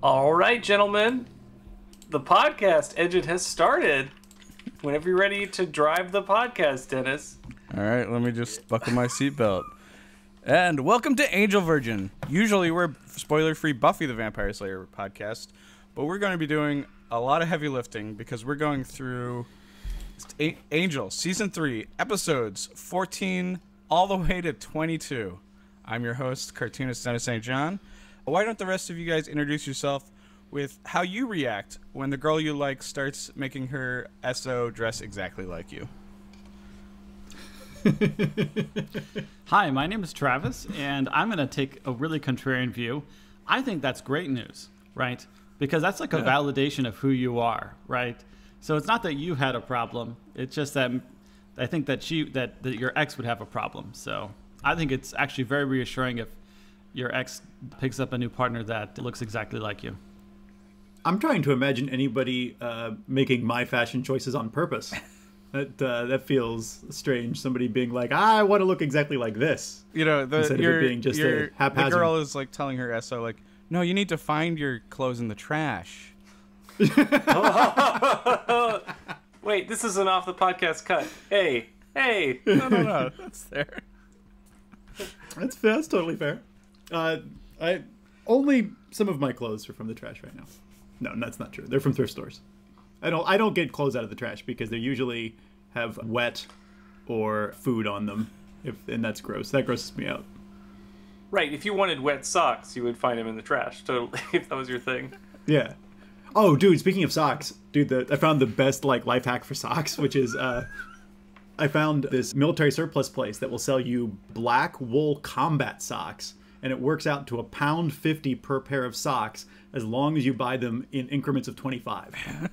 All right, gentlemen, the podcast engine has started. Whenever you're ready to drive the podcast, Dennis. All right, let me just buckle my seatbelt. And welcome to Angel Virgin. Usually we're spoiler-free Buffy the Vampire Slayer podcast, but we're going to be doing a lot of heavy lifting because we're going through Angel Season 3, episodes 14 all the way to 22. I'm your host, cartoonist Dennis St. John. Why don't the rest of you guys introduce yourself with how you react when the girl you like starts making her SO dress exactly like you? Hi, my name is Travis, and I'm going to take a really contrarian view. I think that's great news, right? Because that's like a validation of who you are, right? So it's not that you had a problem. It's just that I think that that your ex would have a problem. So I think it's actually very reassuring if your ex picks up a new partner that looks exactly like you. I'm trying to imagine anybody making my fashion choices on purpose. That feels strange. Somebody being like, I want to look exactly like this. You know, instead of it being just a haphazard. The girl is like telling her SO, like, no, you need to find your clothes in the trash. Wait, this is an off the podcast cut. Hey. No, that's there. That's totally fair. I only some of my clothes are from the trash right now. No, that's not true. They're from thrift stores. I don't get clothes out of the trash because they usually have wet or food on them, and that's gross. That grosses me out. Right, if you wanted wet socks, you would find them in the trash, totally, if that was your thing. Yeah. Oh, dude, speaking of socks, I found the best life hack for socks, which is I found this military surplus place that will sell you black wool combat socks, and it works out to £1.50 per pair of socks as long as you buy them in increments of 25.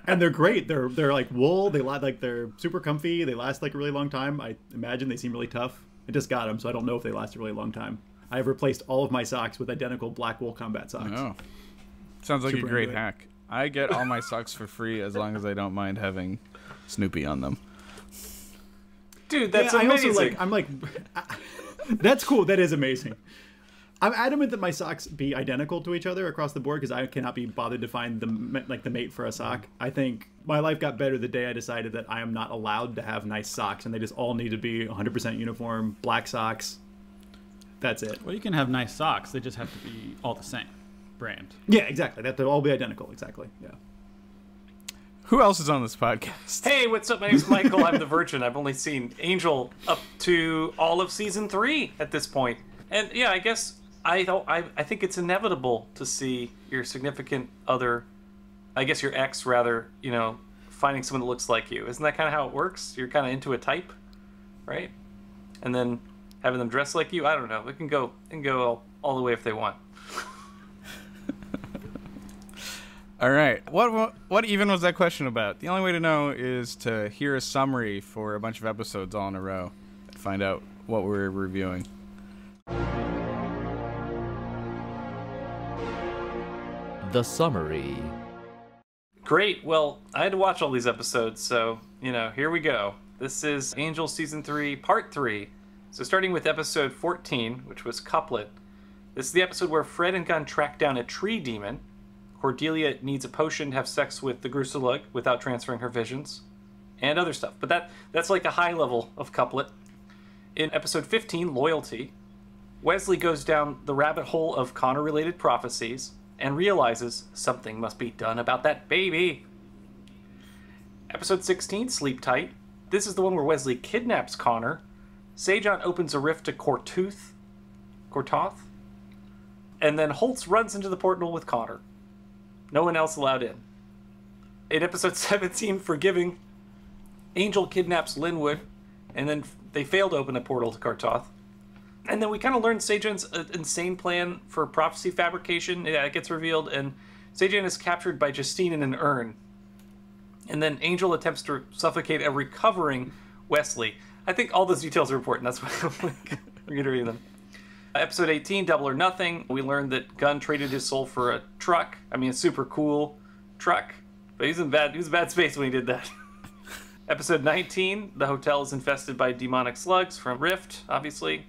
And they're great. They're like wool. They're super comfy. They last like a really long time. I imagine they seem really tough. I just got them, so I don't know if they last a really long time. I have replaced all of my socks with identical black wool combat socks. Oh. Sounds like a great hack. I get all my socks for free as long as I don't mind having Snoopy on them. Dude, that's amazing. I'm like, that's cool. That is amazing. I'm adamant that my socks be identical to each other across the board because I cannot be bothered to find the mate for a sock. I think my life got better the day I decided that I am not allowed to have nice socks and they just all need to be 100% uniform, black socks. That's it. Well, you can have nice socks. They just have to be all the same brand. Yeah, exactly. They have to all be identical. Exactly. Yeah. Who else is on this podcast? Hey, what's up? My name's Michael. I'm the Virgin. I've only seen Angel up to all of season 3 at this point. And yeah, I guess I think it's inevitable to see your significant other, I guess your ex rather, finding someone that looks like you. Isn't that kind of how it works? You're kind of into a type, right? And then having them dress like you. I don't know. It can go all the way if they want. All right. What even was that question about? The only way to know is to hear a summary for a bunch of episodes all in a row and find out what we're reviewing. The summary. Great. Well, I had to watch all these episodes, so, here we go. This is Angel Season 3, Part 3. So starting with episode 14, which was Couplet. This is the episode where Fred and Gunn track down a tree demon. Cordelia needs a potion to have sex with the Gruselug without transferring her visions. And other stuff. But that's like a high level of Couplet. In episode 15, Loyalty, Wesley goes down the rabbit hole of Connor-related prophecies and realizes something must be done about that baby. Episode 16, Sleep Tight. This is the one where Wesley kidnaps Connor. Sejon opens a rift to Kortoth. And then Holtz runs into the portal with Connor. No one else allowed in. In episode 17, Forgiving, Angel kidnaps Linwood, and then they fail to open a portal to Kortoth. And then we kind of learn Sejon's insane plan for prophecy fabrication. Yeah, it gets revealed, and Sejon is captured by Justine in an urn. And then Angel attempts to suffocate a recovering Wesley. I think all those details are important. That's why I'm reiterating them. Episode 18, Double or Nothing. We learned that Gunn traded his soul for a truck. I mean, a super cool truck. But he was in bad space when he did that. Episode 19, the hotel is infested by demonic slugs from Rift, obviously.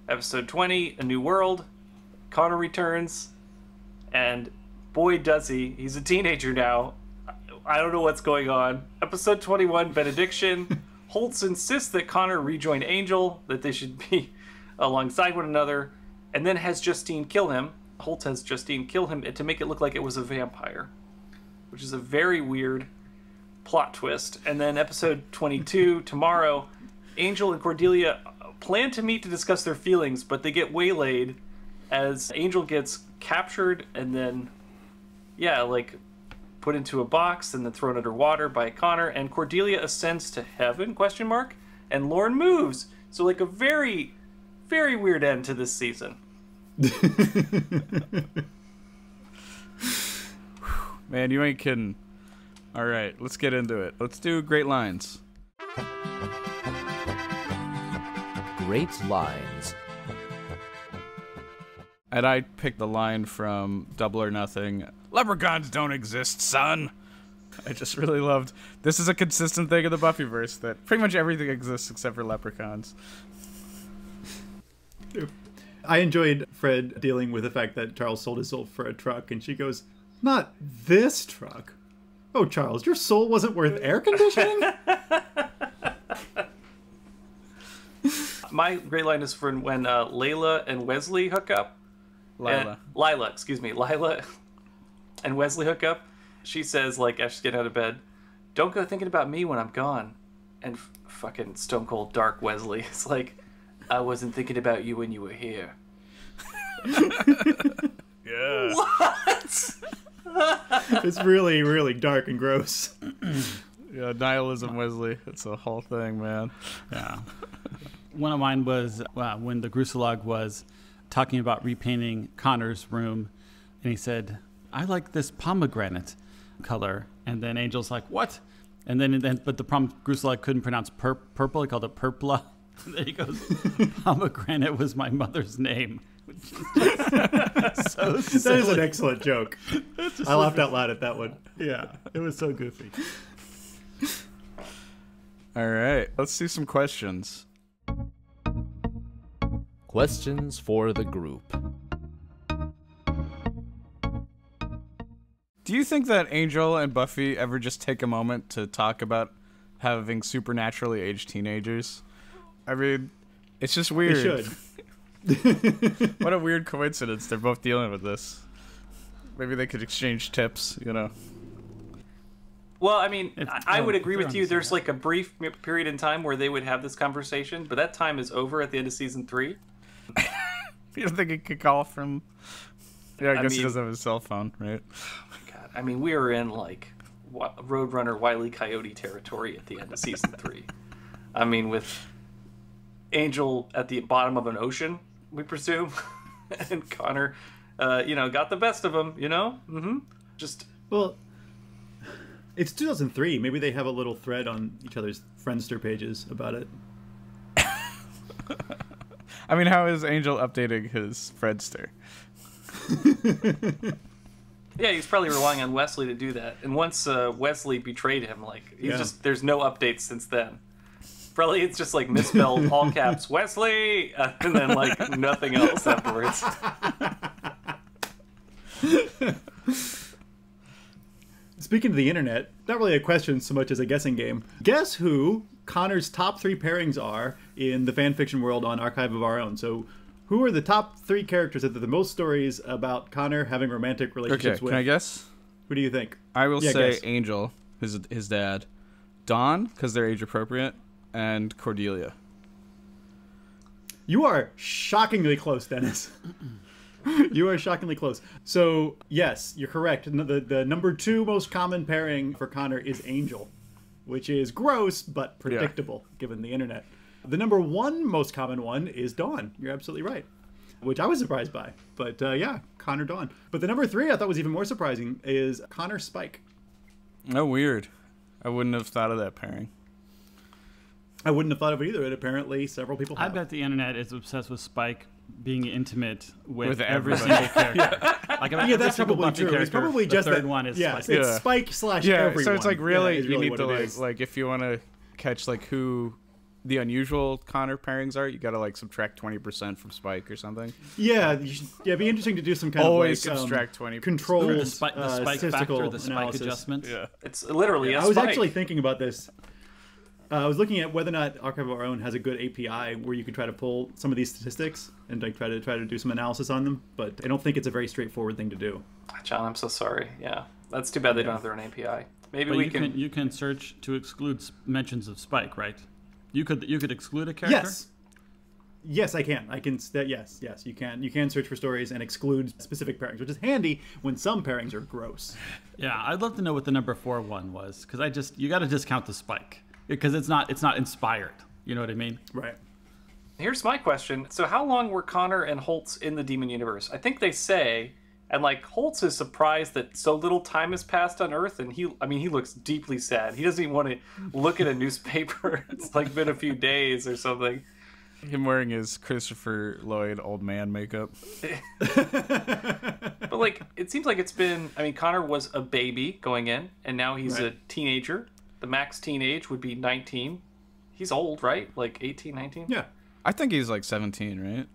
Episode 20, A New World. Connor returns. And boy, does he. He's a teenager now. I don't know what's going on. Episode 21, Benediction. Holtz insists that Connor rejoin Angel, that they should be alongside one another, and then has Justine kill him. Holtz has Justine kill him to make it look like it was a vampire, which is a very weird plot twist. And then episode 22, tomorrow, Angel and Cordelia plan to meet to discuss their feelings, but they get waylaid as Angel gets captured and then, put into a box and then thrown underwater by Connor, and Cordelia ascends to heaven, and Lauren moves. So a very, very weird end to this season. Man, you ain't kidding. All right, let's get into it. Let's do great lines. Great lines. And I picked the line from Double or Nothing. Leprechauns don't exist, son. I just really loved. This is a consistent thing in the Buffyverse that pretty much everything exists except for leprechauns. I enjoyed Fred dealing with the fact that Charles sold his soul for a truck, and she goes, "Not this truck. Oh, Charles, your soul wasn't worth air conditioning?" My great line is for when Layla and Wesley hook up. Lyla and Wesley hook up. She says, as she's getting out of bed, "Don't go thinking about me when I'm gone." And fucking stone cold dark Wesley is like, "I wasn't thinking about you when you were here." Yeah. What? It's really, really dark and gross. Yeah, nihilism Wesley. It's a whole thing, man. Yeah. One of mine was when the Gruselog was talking about repainting Connor's room, and he said, "I like this pomegranate color." And then Angel's like, "What?" And then but the Gruselog couldn't pronounce purple. He called it purpla. And then he goes, "Pomegranate was my mother's name." So That is an excellent joke. I laughed out loud at that one. Yeah, it was so goofy. All right, let's see some questions. Questions for the group. Do you think that Angel and Buffy ever just take a moment to talk about having supernaturally aged teenagers? I mean, it's just weird. They should. What a weird coincidence. They're both dealing with this. Maybe they could exchange tips, Well, I mean, I would agree they're with you. on There's a brief period in time where they would have this conversation, but that time is over at the end of season 3. You don't think he could call from... Yeah, I guess he mean- doesn't have his cell phone, right? God, I mean, we were in Roadrunner Wile E. Coyote territory at the end of season 3. I mean, with Angel at the bottom of an ocean, we presume, and Connor, got the best of him. Just Well, it's 2003. Maybe they have a little thread on each other's Friendster pages about it. I mean, how is Angel updating his Friendster? yeah, he's probably relying on Wesley to do that. And once Wesley betrayed him, there's no updates since then. Probably it's just misspelled all caps Wesley, and then nothing else afterwards. Speaking of the internet, not really a question so much as a guessing game. Guess who Connor's top 3 pairings are in the fanfiction world on Archive of Our Own. So who are the top 3 characters that have the most stories about Connor having romantic relationships Okay, with? can I guess? Who do you think? I will say guess. Angel, his dad. Dawn, because they're age appropriate. And Cordelia. You are shockingly close, Dennis. You are shockingly close. So, yes, you're correct. The number 2 most common pairing for Connor is Angel, which is gross but predictable given the internet. The number 1 most common one is Dawn. You're absolutely right, which I was surprised by. But Connor, Dawn. But the number 3 I thought was even more surprising is Connor, Spike. Oh, weird. I wouldn't have thought of that pairing. I wouldn't have thought of it either, and apparently several people I have. bet the internet is obsessed with Spike being intimate with With every everybody. single character. Yeah, that's probably true. It's probably just the third that one is yeah, Spike. it's Spike / Yeah, everyone. so it's really is you need what to it is. if you want to catch who the unusual Connor pairings are, you gotta like subtract 20% from Spike or something. Yeah, it'd be interesting to do some kind Always of like subtract 20 controlled The spike statistical factor, the spike analysis. adjustment. Yeah. It's literally a I was spike. actually thinking about this. I was looking at whether or not Archive of Our Own has a good API where you can try to pull some of these statistics and like try to do some analysis on them, but I don't think it's a very straightforward thing to do. John, I'm so sorry. Yeah, that's too bad they don't have their own API. Maybe But we you can search to exclude mentions of Spike, right? You could exclude a character. Yes, I can. Yes, you can. You can search for stories and exclude specific pairings, which is handy when some pairings are gross. Yeah, I'd love to know what the number 4 one was, because you got to discount the Spike because it's not inspired. You know what I mean? Right. Here's my question. So how long were Connor and Holtz in the Demon Universe? I think they say, and like Holtz is surprised that so little time has passed on Earth, and he looks deeply sad. He doesn't even want to look at a newspaper. It's like been a few days or something. Him wearing his Christopher Lloyd old man makeup. But like, it seems like it's been, Connor was a baby going in, and now he's a teenager. The max teen age would be 19. He's old, right? Like 18, 19? Yeah. I think he's like 17, right?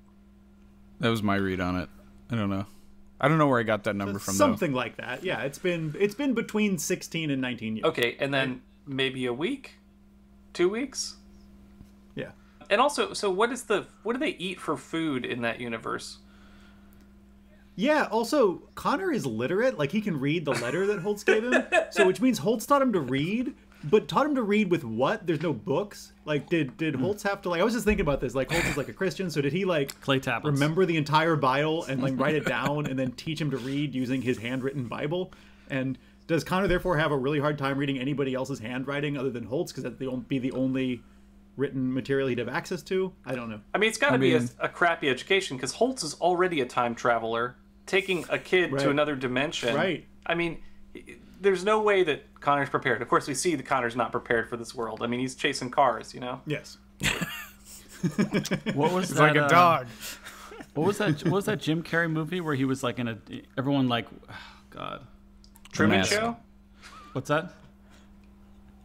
That was my read on it. I don't know. I don't know where I got that number from, Something like that. Yeah, it's been between 16 and 19 years. Okay, and then maybe a week? 2 weeks? Yeah. And also, so what do they eat for food in that universe? Yeah, also, Connor is literate. Like, he can read the letter that Holtz gave him. So, which means Holtz taught him to read, but taught him to read with what? There's no books? Like, did Holtz have to, like, I was just thinking about this. Like, Holtz is, like, a Christian, so did he, like, Clay tablets. remember the entire Bible and, like, write it down and then teach him to read using his handwritten Bible? And does Connor, therefore, have a really hard time reading anybody else's handwriting other than Holtz? Because that would be the only written material he'd have access to? I don't know. It's got to be a crappy education, because Holtz is already a time traveler, taking a kid to another dimension. Right. There's no way that Connor's prepared. Of course, we see that Connor's not prepared for this world. He's chasing cars, you know? Yes. What was It's that? like a dog. What was that Jim Carrey movie where he was like everyone like, oh, God. Truman Mask. Show? What's that?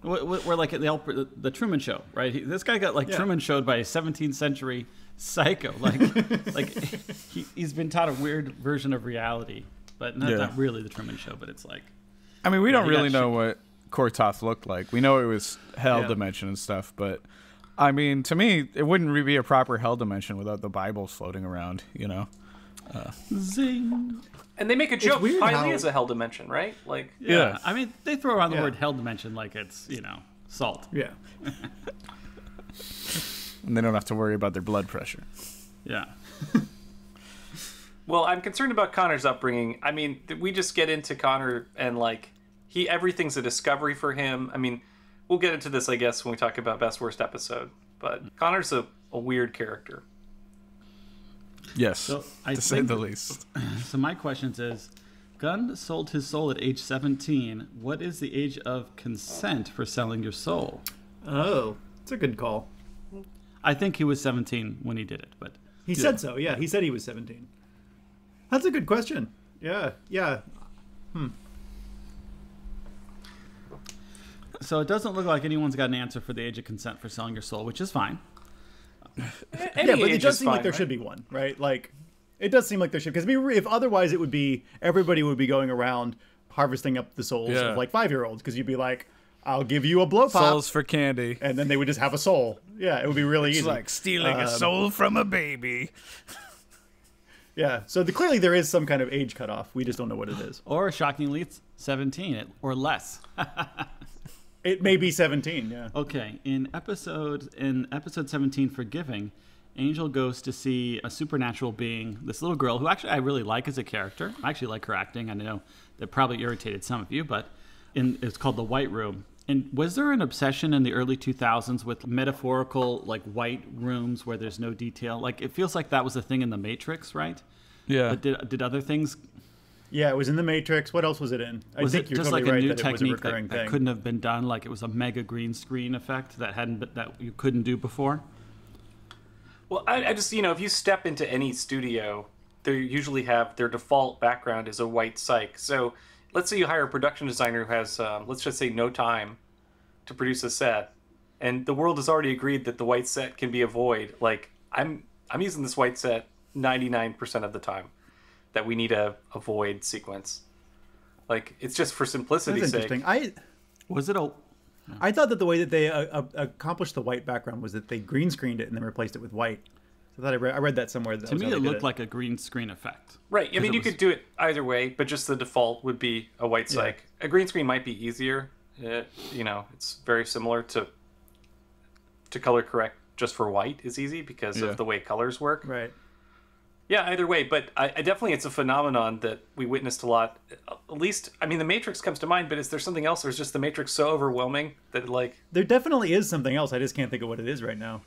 Where like the Truman Show, right? This guy got Truman showed by a 17th century psycho. Like he's been taught a weird version of reality, but not really the Truman Show. But it's like, We don't really know what Kortoth looked like. We know it was hell dimension and stuff, but to me, it wouldn't really be a proper hell dimension without the Bibles floating around. You know. zing. And they make a joke. weird Philae how- is a hell dimension, right? Like, Yeah. They throw around the Yeah. word hell dimension like it's salt. Yeah. And they don't have to worry about their blood pressure. Yeah. well, I'm concerned about Connor's upbringing. We just get into Connor and like everything's a discovery for him. We'll get into this, I guess, when we talk about best worst episode. But Connor's a weird character. Yes, So I to say think- the least. So my question is, Gunn sold his soul at age 17. What is the age of consent for selling your soul? Oh, it's a good call. I think he was 17 when he did it, but He said so. Yeah, he said he was 17. That's a good question. Yeah. so it doesn't look like anyone's got an answer for the age of consent for selling your soul, which is fine. Yeah, but it does seem like there should be one, right? Like, it does seem like there should, because if otherwise it would be everybody would be going around harvesting up the souls of like 5-year-olds, because you'd be like, I'll give you a blow pop, Souls for candy. and then they would just have a soul. Yeah, it would be really It's easy. like stealing a soul from a baby. Yeah, so clearly there is some kind of age cutoff. We just don't know what it is. Or shockingly, it's 17 or less. It may be 17. Yeah. Okay, in episode 17, Forgiving, Angel goes to see a supernatural being, this little girl who actually I really like as a character. I actually like her acting. I know that probably irritated some of you, but it's called The White Room. And was there an obsession in the early 2000s with metaphorical like white rooms where there's no detail? Like it feels like that was a thing in The Matrix, right? Yeah. But did other things? Yeah, it was in The Matrix. What else was it in? I Was think it you're just totally like a right new that it was a technique recurring that thing. couldn't have been done? Like it was a mega green screen effect that you couldn't do before? Well, I just, if you step into any studio, they usually have their default background is a white cyc. So let's say you hire a production designer who has, let's just say, no time to produce a set. and the world has already agreed that the white set can be a void. Like, I'm using this white set 99% of the time that we need a void sequence. Like, it's just for simplicity's That's sake. interesting. I thought that the way that they accomplished the white background was that they green screened it and then replaced it with white. So I read that somewhere. To me, it looked like a green screen effect. Right. I mean, you could do it either way, but just the default would be a white psych. A green screen might be easier. It's very similar to color correct just for white is easy because of the way colors work. Right. Yeah, either way, but I definitely, it's a phenomenon that we witnessed a lot. At least, I mean, The Matrix comes to mind, but is there something else, or is just The Matrix so overwhelming that, like... There definitely is something else. I just can't think of what it is right now.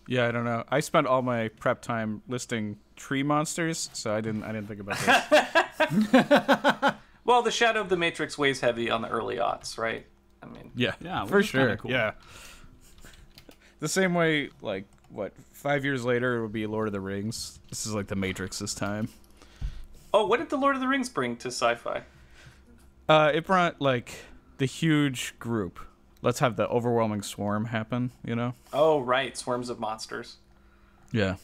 Yeah, I don't know. I spent all my prep time listing tree monsters, so I didn't think about that. Well, the shadow of The Matrix weighs heavy on the early aughts, right? I mean... Yeah, for sure. Cool. Yeah. The same way, like, 5 years later, it would be Lord of the Rings. This is like The Matrix this time. Oh, what did the Lord of the Rings bring to sci-fi? It brought, like, the huge group. Let's have the overwhelming swarm happen, you know? Oh, right. Swarms of monsters. Yeah.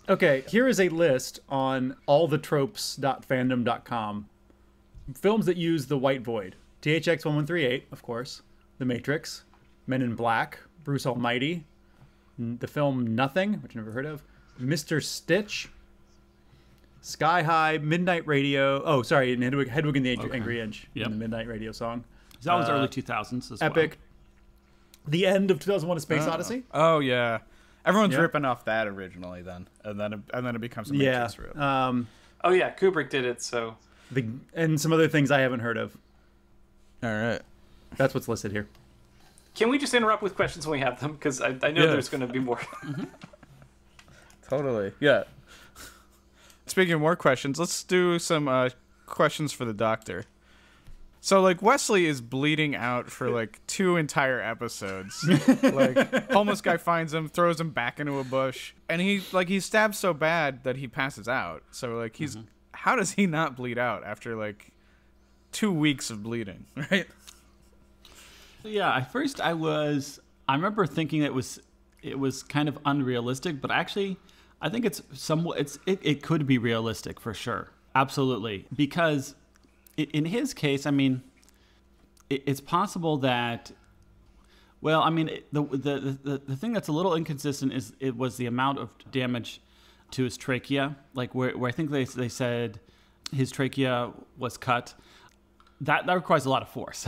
Okay, here is a list on allthetropes.fandom.com. Films that use the white void. THX 1138, of course. The Matrix. Men in Black. Bruce Almighty. The film Nothing, which I've never heard of. Mr. Stitch. Sky High. Midnight Radio. Oh, sorry. And Hedwig and the Angry Inch. Yep. In the Midnight Radio song. That was early 2000s as Epic. well. The end of 2001: A Space Odyssey. Oh, yeah. Everyone's Yeah. ripping off that originally then. And then it becomes a Matrix rip. Oh, yeah. Kubrick did it, so... And some other things I haven't heard of. All right. That's what's listed here. Can we just interrupt with questions when we have them? Because I know there's going to be more. Totally. Yeah. Speaking of more questions, let's do some questions for the doctor. So, like, Wesley is bleeding out for, like, 2 entire episodes. Like, homeless guy finds him, throws him back into a bush, and he's stabbed so bad that he passes out. So, like, how does he not bleed out after, like, 2 weeks of bleeding, right? Yeah, at first I remember thinking it was kind of unrealistic, but actually I think it could be realistic for sure. Absolutely. Because in his case, I mean, it's possible that, well, I mean, the thing that's a little inconsistent is it was the amount of damage to his trachea, like where I think they said his trachea was cut. That requires a lot of force.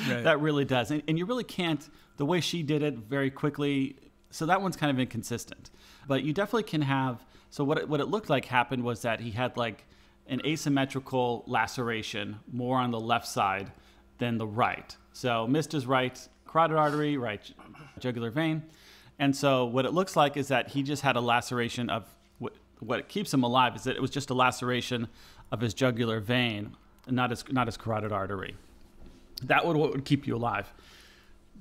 Right. That really does. And you really can't, the way she did it very quickly, so that one's kind of inconsistent. But you definitely can have, so what it looked like happened was that he had like an asymmetrical laceration more on the left side than the right. So missed his right carotid artery, right jugular vein. And so what it looks like is that he just had a laceration of, what keeps him alive is that it was just a laceration of his jugular vein, not his carotid artery. That would keep you alive.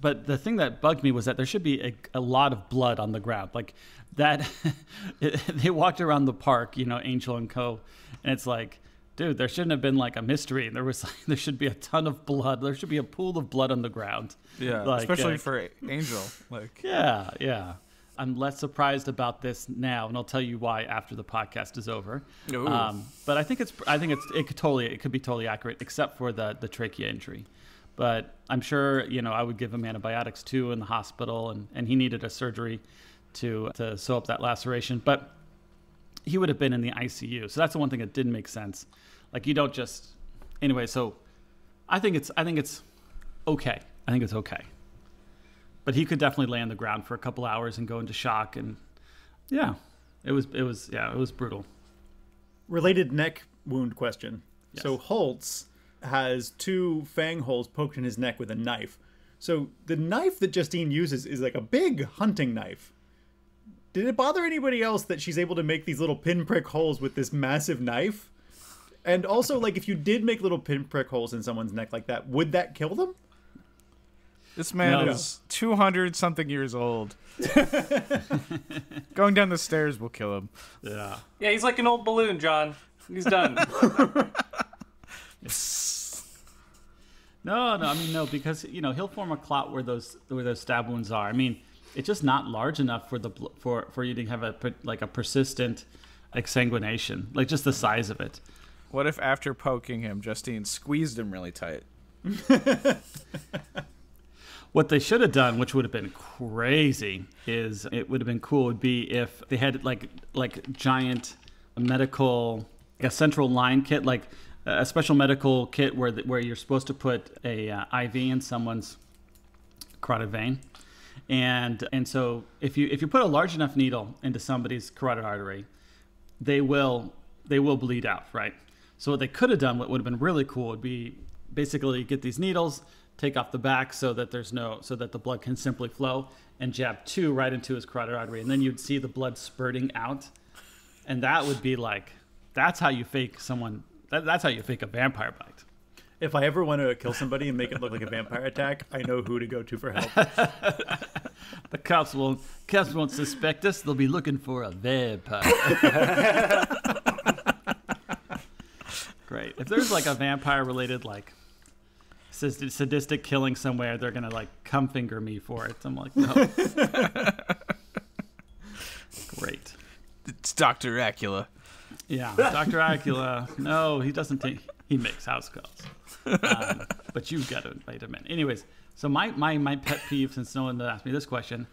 But the thing that bugged me was that there should be a lot of blood on the ground. Like that, they walked around the park, Angel and Co. And it's like, dude, there shouldn't have been like a mystery. There should be a ton of blood. There should be a pool of blood on the ground. Yeah, like, especially for Angel. Like, yeah. I'm less surprised about this now, and I'll tell you why after the podcast is over. But I think it could be totally accurate, except for the trachea injury. But I'm sure I would give him antibiotics too in the hospital, and he needed a surgery to sew up that laceration. But he would have been in the ICU, so that's the one thing that didn't make sense. Like you don't just anyway. So I think it's okay. I think it's okay. But he could definitely lay on the ground for a couple hours and go into shock, and it was brutal. Related neck wound question. Yes. So Holtz has 2 fang holes poked in his neck with a knife. So the knife that Justine uses is like a big hunting knife. Did it bother anybody else that she's able to make these little pinprick holes with this massive knife? And also, like, if you did make little pinprick holes in someone's neck like that, would that kill them? this man is 200-something years old. Going down the stairs will kill him. Yeah. Yeah, he's like an old balloon, John. He's done. No, I mean no, because he'll form a clot where those stab wounds are. I mean, it's just not large enough for you to have a persistent exsanguination, like just the size of it. What if after poking him, Justine squeezed him really tight? What they should have done, which would have been crazy, is it would have been cool would be if they had like giant medical, like a central line kit, like a special medical kit where you're supposed to put a IV in someone's carotid vein, and so if you put a large enough needle into somebody's carotid artery, they will bleed out, right? So what they could have done, what would have been really cool, would be basically get these needles, take off the back so that the blood can simply flow, and jab 2 right into his carotid artery, and then you'd see the blood spurting out, and that would be like, that's how you fake someone. That's how you fake a vampire bite. If I ever want to kill somebody and make it look like a vampire attack, I know who to go to for help. The cops won't suspect us. They'll be looking for a vampire. Great. If there's like a vampire-related like sadistic killing somewhere, they're gonna like come finger me for it. I'm like, no. Great. It's Dr. Acula. Yeah, Dr. Acula. No, he doesn't take. He makes house calls. But you've got to invite him in. Anyways, so my pet peeve, since no one asked me this question.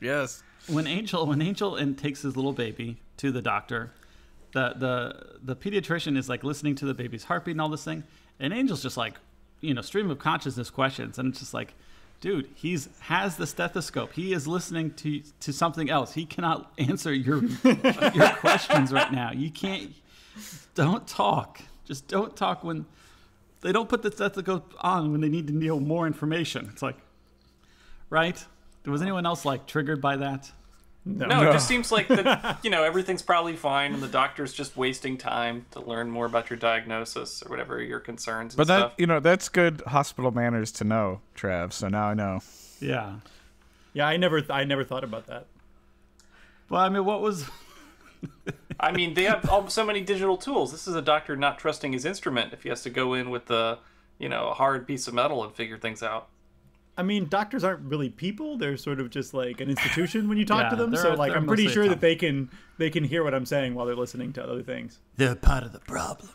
Yes. When Angel takes his little baby to the doctor, the pediatrician is like listening to the baby's heartbeat and all this thing, and Angel's just like, stream of consciousness questions, and it's just like, dude, has the stethoscope. He is listening to something else. He cannot answer your questions right now. You can't. Don't talk. Just don't talk when they don't put the stethoscope on when they need to know more information. It's like, right? Was anyone else like triggered by that? No, it just seems like that. Everything's probably fine, and the doctor's just wasting time to learn more about your diagnosis or whatever your concerns. And But stuff. that's good hospital manners to know, Trav. So now I know. Yeah. Yeah, I never thought about that. Well, I mean, what was? I mean, they have so many digital tools. This is a doctor not trusting his instrument if he has to go in with a hard piece of metal and figure things out. I mean, doctors aren't really people. They're sort of just like an institution when you talk to them. they're- So like, they're I'm pretty mostly sure a that they can hear what I'm saying while they're listening to other things. They're part of the problem.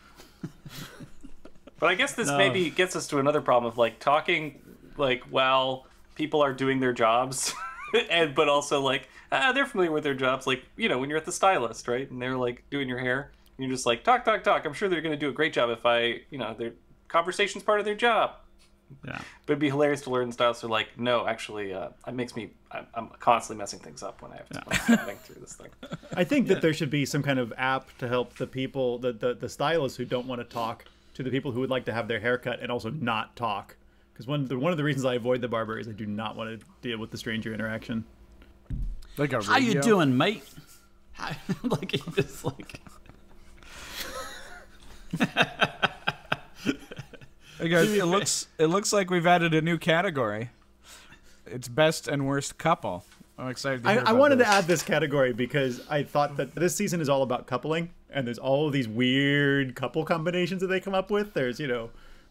But I guess this maybe gets us to another problem of like talking like while people are doing their jobs, but also like they're familiar with their jobs. Like when you're at the stylist, right, and they're like doing your hair, and you're just like talk. I'm sure they're going to do a great job if their conversation's part of their job. Yeah. But it'd be hilarious to learn stylists are like, no, actually, it makes me. I'm constantly messing things up when I have to think through this thing. I think that there should be some kind of app to help the people, the stylists who don't want to talk to the people who would like to have their hair cut and also not talk. Because one of the reasons I avoid the barber is I do not want to deal with the stranger interaction. Like a How you radio? doing, mate? Like he just like. Hey guys, it looks like we've added a new category. It's best and worst couple. I'm excited to hear I about wanted this. to add this category because I thought that this season is all about coupling, and there's all of these weird couple combinations that they come up with. There's,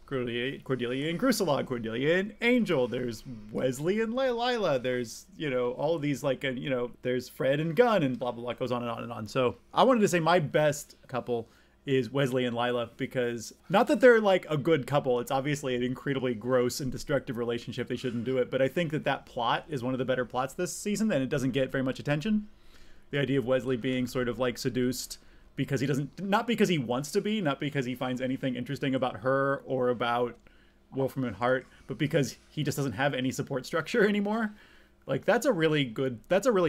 Cordelia and Grusalog, Cordelia and Angel. There's Wesley and Lyla. There's, all of these, like, there's Fred and Gunn, and blah, blah, blah, goes on and on and on. So I wanted to say my best couple is Wesley and Lyla, because not that they're like a good couple, it's obviously an incredibly gross and destructive relationship, they shouldn't do it, but I think that plot is one of the better plots this season, and it doesn't get very much attention. The idea of Wesley being sort of like seduced because he doesn't, not because he wants to be, not because he finds anything interesting about her or about Wolfram and Hart, but because he just doesn't have any support structure anymore. Like, that's a really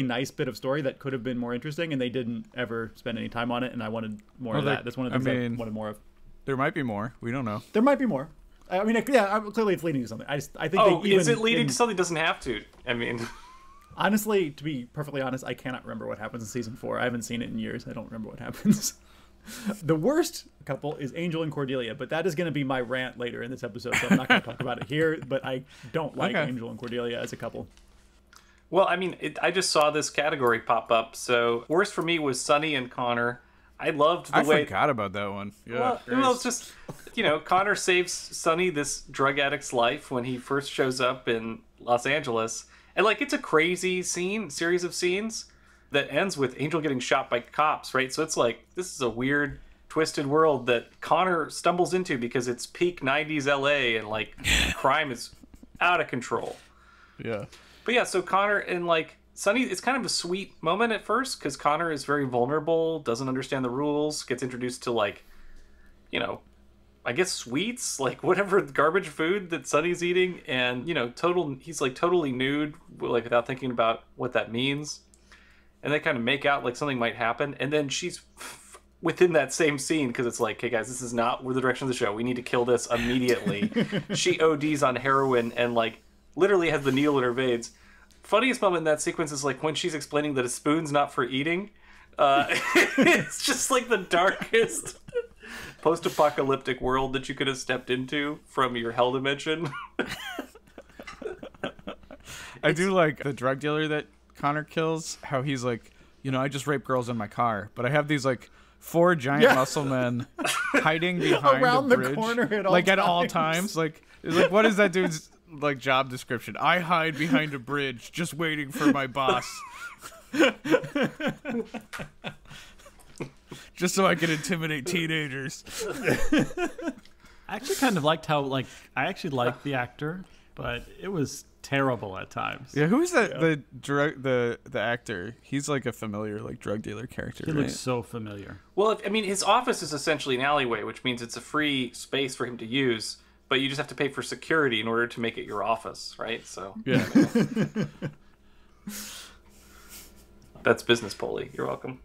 nice bit of story that could have been more interesting, and they didn't ever spend any time on it, and I wanted more of that. That's one of the things I wanted more of. There might be more. We don't know. There might be more. I mean, clearly it's leading to something. I think. Is it leading to something? It doesn't have to. I mean, honestly, to be perfectly honest, I cannot remember what happens in season 4. I haven't seen it in years. I don't remember what happens. The worst couple is Angel and Cordelia, but that is going to be my rant later in this episode, so I'm not going to talk about it here. But I don't like Angel and Cordelia as a couple. Well, I mean, I just saw this category pop up. So worst for me was Sunny and Connor. I loved the I way... forgot about that one. Yeah. Well, it's just, Connor saves Sonny, this drug addict's life, when he first shows up in Los Angeles. And, it's a crazy series of scenes that ends with Angel getting shot by cops, right? So it's this is a weird, twisted world that Connor stumbles into because it's peak 90s LA and, crime is out of control. Yeah. But yeah, so Connor and, Sonny, it's kind of a sweet moment at first because Connor is very vulnerable, doesn't understand the rules, gets introduced to I guess sweets, whatever garbage food that Sonny's eating, and he's totally nude, without thinking about what that means, and they kind of make out like something might happen, and then she's within that same scene because it's hey guys, this is not the direction of the show. We need to kill this immediately. She ODs on heroin and literally has the needle in her veins. Funniest moment in that sequence is when she's explaining that a spoon's not for eating. It's just the darkest post-apocalyptic world that you could have stepped into from your hell dimension. I do like the drug dealer that Connor kills, how he's I just rape girls in my car, but I have these 4 giant muscle men hiding behind around a the bridge, corner at all times. What is that dude's job description? I hide behind a bridge, just waiting for my boss, just so I can intimidate teenagers. I actually kind of liked how I actually liked the actor, but it was terrible at times. Yeah, who is that? The actor. He's a familiar drug dealer character. He looks so familiar. Well, his office is essentially an alleyway, which means it's a free space for him to use, but you just have to pay for security in order to make it your office, right? So yeah. That's business, Polly. You're welcome.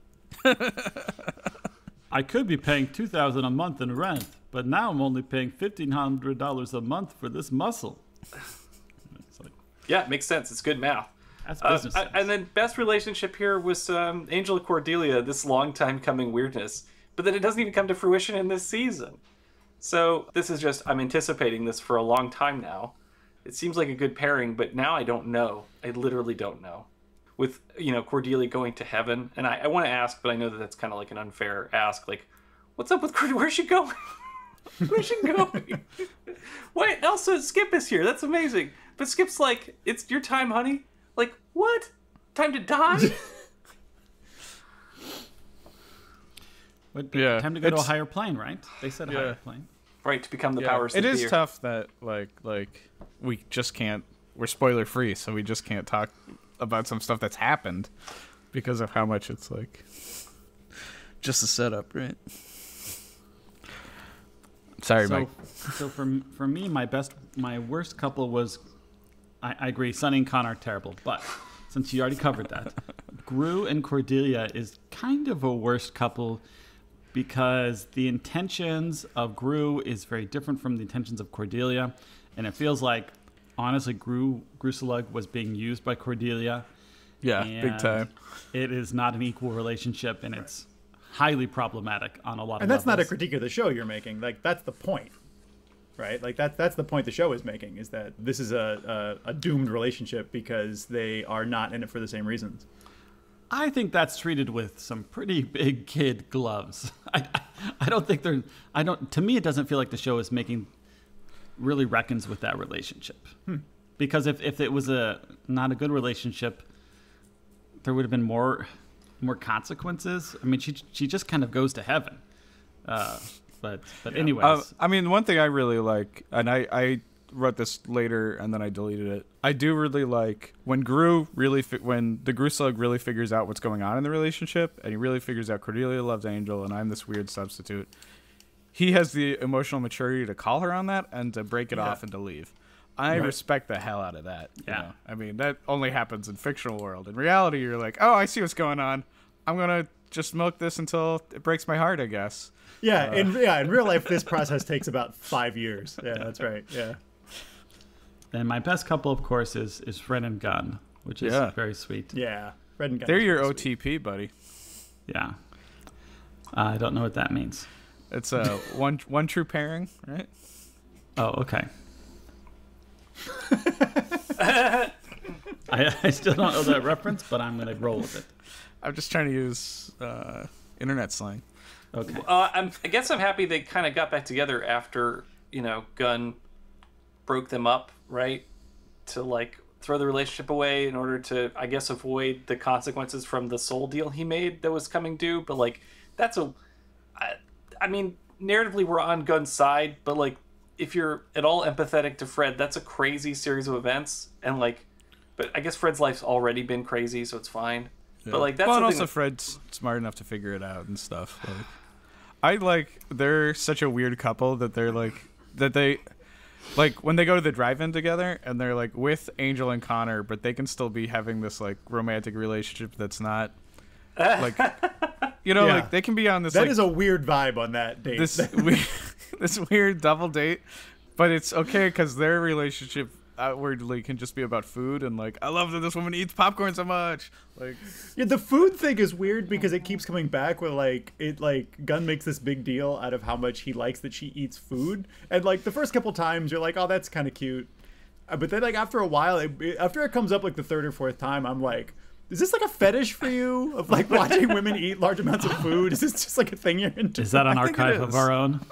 I could be paying $2,000 a month in rent, but now I'm only paying $1,500 a month for this muscle. Yeah, it makes sense. It's good math. That's business sense. And then best relationship here was Angel and Cordelia, this long time coming weirdness. But then it doesn't even come to fruition in this season. So this is just, I'm anticipating this for a long time now. It seems like a good pairing, but now I don't know. I literally don't know. With, Cordelia going to heaven. And I want to ask, but I know that that's kind of an unfair ask. What's up with Cordelia? Where's she going? Where's she going? Wait, also Skip is here. That's amazing. But Skip's it's your time, honey. What? Time to die? Yeah. Time to go to a higher plane, right? They said a higher plane. Right, to become the powers that be. It be. is tough that we just can't. We're spoiler free, so we just can't talk about some stuff that's happened because of how much it's just a setup, right? Sorry, Mike. So for me, my worst couple was, I agree, Sonny and Connor are terrible, but since you already covered that, Gru and Cordelia is kind of a worst couple because the intentions of Gru is very different from the intentions of Cordelia, and it feels honestly, Gruselug was being used by Cordelia. Yeah, big time. It is not an equal relationship, and it's highly problematic on a lot of levels. And that's not a critique of the show you're making. That's the point, right? That's the point the show is making, is that this is a doomed relationship because they are not in it for the same reasons. I think that's treated with some pretty big kid gloves. I don't think they're. To me, it doesn't feel like the show is really reckons with that relationship. Because if it was not a good relationship, there would have been more consequences. I mean, she just kind of goes to heaven. But anyways, one thing I really like, and I wrote this later and then I deleted it. I do really like when when the Gruselug really figures out what's going on in the relationship, and he really figures out Cordelia loves Angel and I'm this weird substitute. He has the emotional maturity to call her on that and to break it off and to leave. I respect the hell out of that. Yeah. That only happens in fictional world. In reality, you're oh, I see what's going on. I'm going to just milk this until it breaks my heart, I guess. Yeah, in real life, this process takes about 5 years. Yeah, that's right. Yeah. And my best couple, of course, is Fred and Gunn, which is very sweet. Yeah, Fred and Gunn. They're your OTP, buddy. Yeah. I don't know what that means. It's a one true pairing, right? Oh, okay. I still don't know that reference, but I'm going to roll with it. I'm just trying to use internet slang. Okay. I guess I'm happy they kind of got back together after, Gunn broke them up, right? To, like, throw the relationship away in order to, I guess, avoid the consequences from the soul deal he made that was coming due. But, like, I mean, narratively, we're on Gunn's side, but, like, if you're at all empathetic to Fred, that's a crazy series of events. And, like, but I guess Fred's life's already been crazy, so it's fine. Yeah. But, like, that's and also Fred's smart enough to figure it out and stuff. They're such a weird couple that they're when they go to the drive-in together and they're like with Angel and Connor, but they can still be having this like romantic relationship that's not like, like they can be on this. That is a weird vibe on that date. This weird double date, but it's okay because their relationship outwardly can just be about food and like, I love that this woman eats popcorn so much. Like, yeah, the food thing is weird because it keeps coming back where Gunn makes this big deal out of how much he likes that she eats food, and like the first couple times you're like, oh, that's kind of cute, but then like after a while, after it comes up like the third or fourth time, I'm like, is this like a fetish for you of like watching women eat large amounts of food? Is this just like a thing you're into? Is that an archive of our own?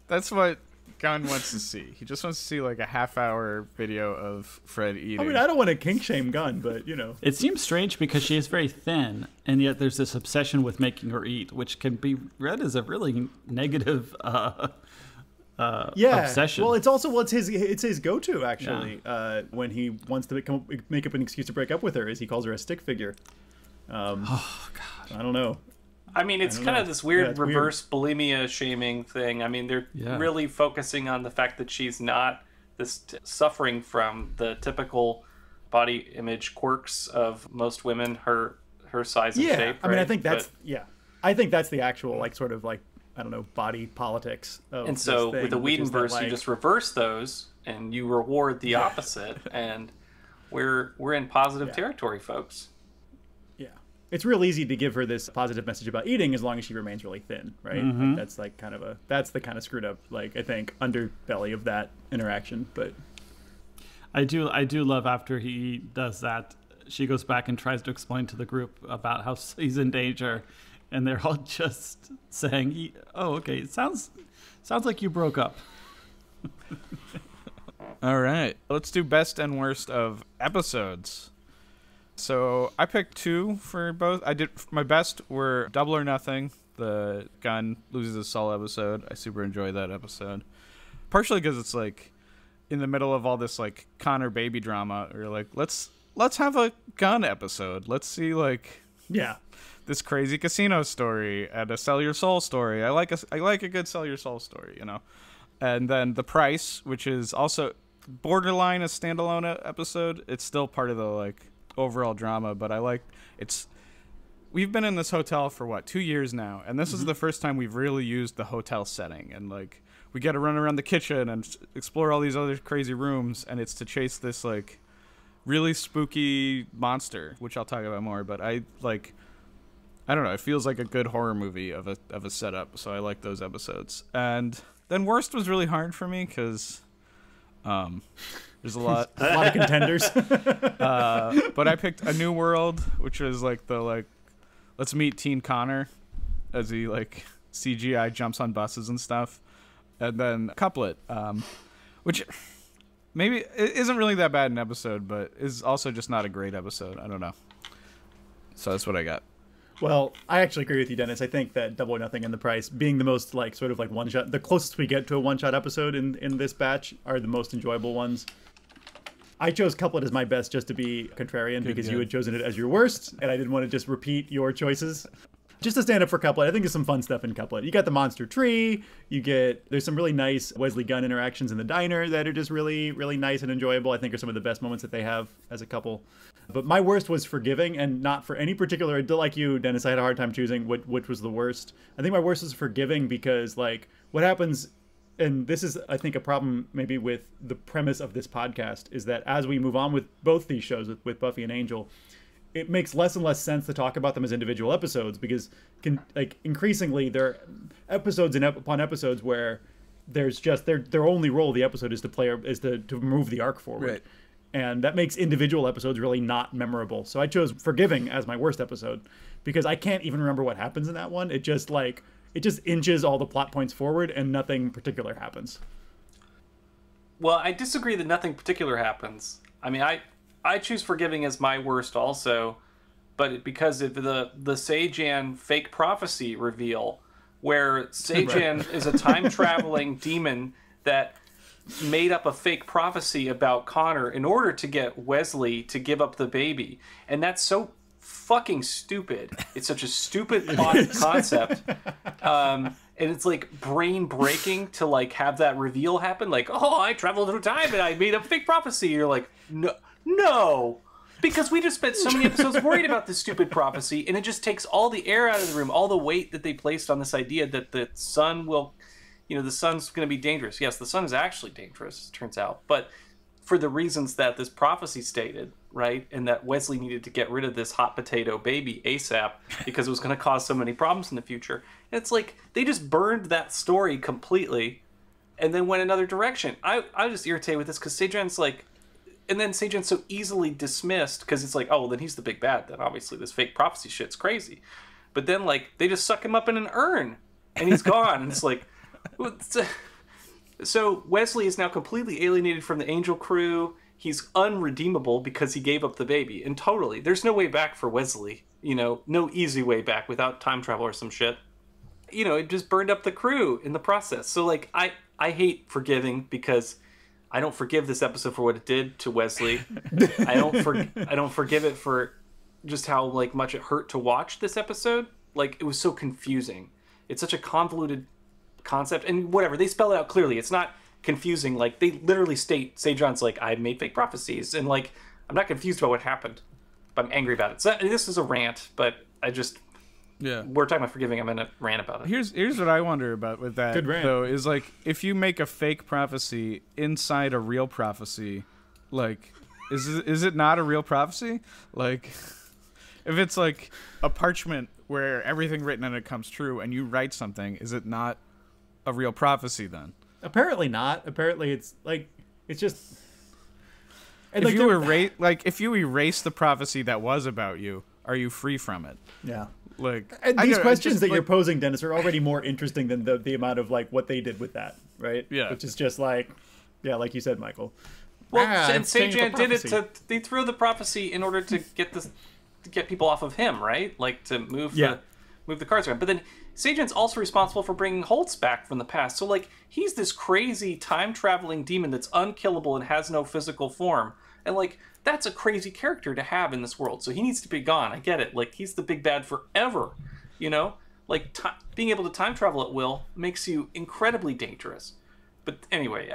That's what Gunn wants to see. He just wants to see like a half-hour video of Fred eating. I mean, I don't want to kink shame Gunn, but It seems strange because she is very thin, and yet there's this obsession with making her eat, which can be read as a really negative obsession. Well, it's also it's his go-to actually. Yeah. When he wants to make up an excuse to break up with her, is he calls her a stick figure. Oh God, I don't know. I mean, it's kind of this weird reverse bulimia shaming thing. I mean, they're really focusing on the fact that she's not suffering from the typical body image quirks of most women, her size and shape. Right? I mean, I think that's the actual like sort of like, I don't know, body politics. And so with the Whedonverse, you just reverse those and you reward the opposite, and we're in positive territory, folks. It's real easy to give her this positive message about eating as long as she remains really thin, right? Mm-hmm. Like that's the kind of screwed up, like, I think, underbelly of that interaction. But I do love after he does that, she goes back and tries to explain to the group about how he's in danger, and they're all just saying, "Oh, okay, it sounds like you broke up." All right, let's do best and worst of episodes. So I picked two for both. My best were Double or Nothing, the Gunn loses his soul episode. I super enjoyed that episode, partially because it's like in the middle of all this like Connor baby drama. We're like, let's have a Gunn episode. Let's see like this crazy casino story and a sell your soul story. I like a good sell your soul story, And then The Price, which is also borderline a standalone episode. It's still part of the like overall drama, but we've been in this hotel for 2 years now, and this is the first time we've really used the hotel setting, and like we get to run around the kitchen and explore all these other crazy rooms, and it's to chase this like really spooky monster, which I'll talk about more, but I don't know, it feels like a good horror movie of a setup, so I like those episodes. And then worst was really hard for me because there's a lot of contenders. But I picked A New World, which was like let's meet teen Connor as he like CGI jumps on buses and stuff. And then Couplet, which maybe it isn't really that bad an episode, but is also just not a great episode. I don't know. So that's what I got. Well, I actually agree with you, Dennis. I think that Double or Nothing and The Price being the most like sort of like one shot, the closest we get to a one shot episode in this batch, are the most enjoyable ones. I chose Couplet as my best just to be contrarian because you had chosen it as your worst, and I didn't want to just repeat your choices. Just to stand up for Couplet, I think there's some fun stuff in Couplet. You got the monster tree, there's some really nice Wesley Gunn interactions in the diner that are just really, really nice and enjoyable. I think are some of the best moments that they have as a couple. But my worst was Forgiving, and not for any particular, like you, Dennis, I had a hard time choosing which was the worst. I think my worst was Forgiving because like what happens, and this is, I think, a problem maybe with the premise of this podcast, is that as we move on with both these shows, with Buffy and Angel, it makes less and less sense to talk about them as individual episodes because increasingly there are episodes upon episodes where there's just their only role of the episode is to move the arc forward. Right. And that makes individual episodes really not memorable. So I chose Forgiving as my worst episode because I can't even remember what happens in that one. It just inches all the plot points forward and nothing particular happens. Well, I disagree that nothing particular happens. I mean, I choose Forgiving as my worst also, but because of the Seijan fake prophecy reveal, where Seijan is a time-traveling demon that made up a fake prophecy about Connor in order to get Wesley to give up the baby. And that's so fucking stupid. It's such a stupid plot concept. And it's like brain breaking to like have that reveal happen. Like, oh, I traveled through time and I made a fake prophecy. You're like, no. Because we just spent so many episodes worried about this stupid prophecy, and it just takes all the air out of the room, all the weight that they placed on this idea that the sun will, the sun's going to be dangerous. Yes, the sun is actually dangerous, it turns out. But for the reasons that this prophecy stated, right? And that Wesley needed to get rid of this hot potato baby ASAP because it was going to cause so many problems in the future. And it's like, they just burned that story completely and then went another direction. I was just irritated with this because Seijan's like, and then Seijan's so easily dismissed because it's like, oh, well, then he's the big bad. Then obviously this fake prophecy shit's crazy. But then like they just suck him up in an urn and he's gone. And it's like, so Wesley is now completely alienated from the Angel crew. He's unredeemable because he gave up the baby. And totally, there's no way back for Wesley. No easy way back without time travel or some shit. It just burned up the crew in the process. So like I hate Forgiving because I don't forgive this episode for what it did to Wesley. I don't forgive it for just how like much it hurt to watch this episode. Like it was so confusing. It's such a convoluted concept, and whatever, they spell it out clearly. It's not confusing. Like they literally state, Seijan's like, I made fake prophecies, and like I'm not confused about what happened, but I'm angry about it. So this is a rant, but we're talking about Forgiving. I'm gonna rant about it. Here's what I wonder about with that though is like if you make a fake prophecy inside a real prophecy, like is it not a real prophecy? Like if it's like a parchment where everything written in it comes true and you write something, is it not a real prophecy then? Apparently not. Apparently it's just. And if you erase the prophecy that was about you, are you free from it? Yeah. Like and these questions that you're posing, Dennis, are already more interesting than the amount of like what they did with that, right? Yeah. Which is just like, like you said, Michael. Well, and Seijan did it they threw the prophecy in order to get people off of him, right? Like to move the cards around. But then Seijan's also responsible for bringing Holtz back from the past. So like he's this crazy time-traveling demon that's unkillable and has no physical form. And like that's a crazy character to have in this world. So he needs to be gone. I get it. Like he's the big bad forever, Like being able to time travel at will makes you incredibly dangerous. But anyway,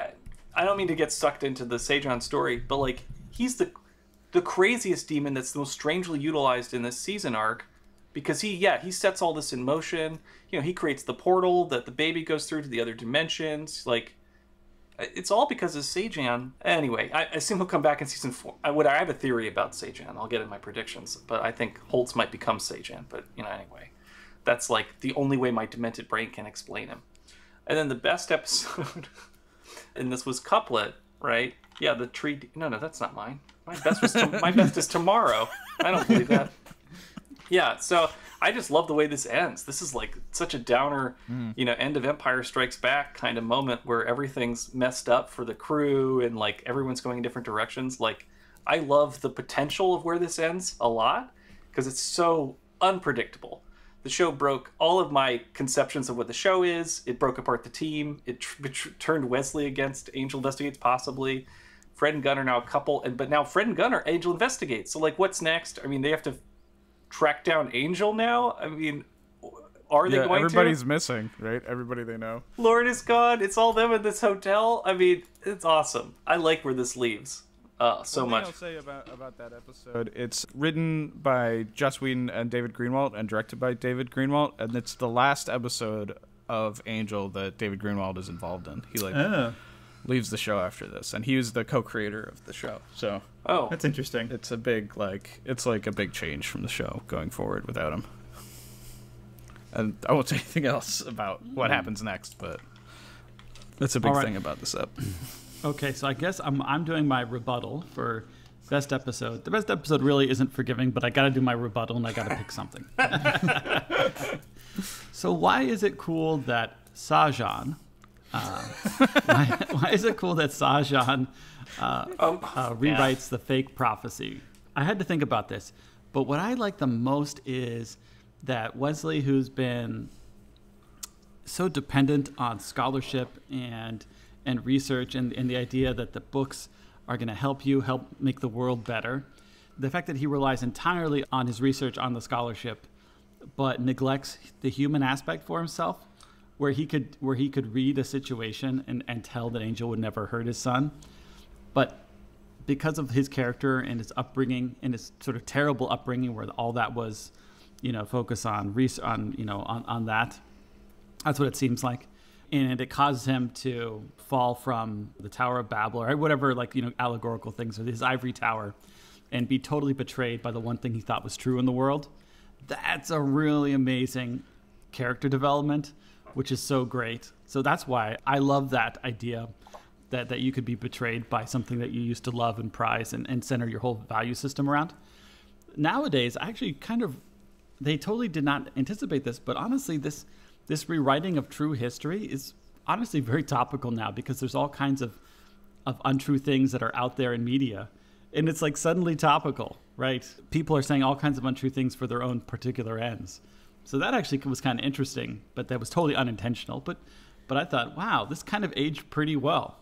I don't mean to get sucked into the Seijan story, but like he's the craziest demon that's the most strangely utilized in this season arc. Because he sets all this in motion. He creates the portal that the baby goes through to the other dimensions. Like, it's all because of Seijan. Anyway, I assume he'll come back in season 4. I have a theory about Seijan. I'll get in my predictions. But I think Holtz might become Seijan. But, anyway. That's, like, the only way my demented brain can explain him. And then the best episode, and this was Couplet, right? Yeah, the tree... No, that's not mine. My best is Tomorrow. I don't believe that. Yeah, so I just love the way this ends. This is like such a downer, end of Empire Strikes Back kind of moment where everything's messed up for the crew and like everyone's going in different directions. Like I love the potential of where this ends a lot because it's so unpredictable. The show broke all of my conceptions of what the show is. It broke apart the team. It turned Wesley against Angel Investigates possibly. Fred and Gunn are now a couple, but now Fred and Gunn are Angel Investigates. So like what's next? I mean, they have to track down Angel now? I mean, are they going everybody's missing, right? Everybody they know. Lord is gone. It's all them in this hotel. I mean, it's awesome. I like where this leaves so much. I'll say about that episode, it's written by Joss Whedon and David Greenwalt and directed by David Greenwalt, and it's the last episode of Angel that David Greenwalt is involved in. He leaves the show after this, and he was the co-creator of the show. So that's interesting. It's a big a big change from the show going forward without him. And I won't say anything else about what happens next, but that's a big thing about this ep. Okay, so I guess I'm doing my rebuttal for best episode. The best episode really isn't Forgiving, but I got to do my rebuttal and I got to pick something. So why is it cool that Sajan? Why is it cool that Sajan rewrites the fake prophecy? I had to think about this, but what I like the most is that Wesley, who's been so dependent on scholarship and research and the idea that the books are going to help make the world better, the fact that he relies entirely on his research on the scholarship, but neglects the human aspect for himself, where he could read a situation and tell that Angel would never hurt his son, but because of his character and his upbringing and his sort of terrible upbringing, where all that was, focus on that. That's what it seems like. And it causes him to fall from the Tower of Babel or whatever, allegorical things, or his ivory tower, and be totally betrayed by the one thing he thought was true in the world. That's a really amazing character development, which is so great. So that's why I love that idea that you could be betrayed by something that you used to love and prize and center your whole value system around. Nowadays, actually they totally did not anticipate this, but honestly, this rewriting of true history is honestly very topical now, because there's all kinds of untrue things that are out there in media, and it's suddenly topical, right? People are saying all kinds of untrue things for their own particular ends. So that actually was kind of interesting, but that was totally unintentional. But I thought, wow, this kind of aged pretty well.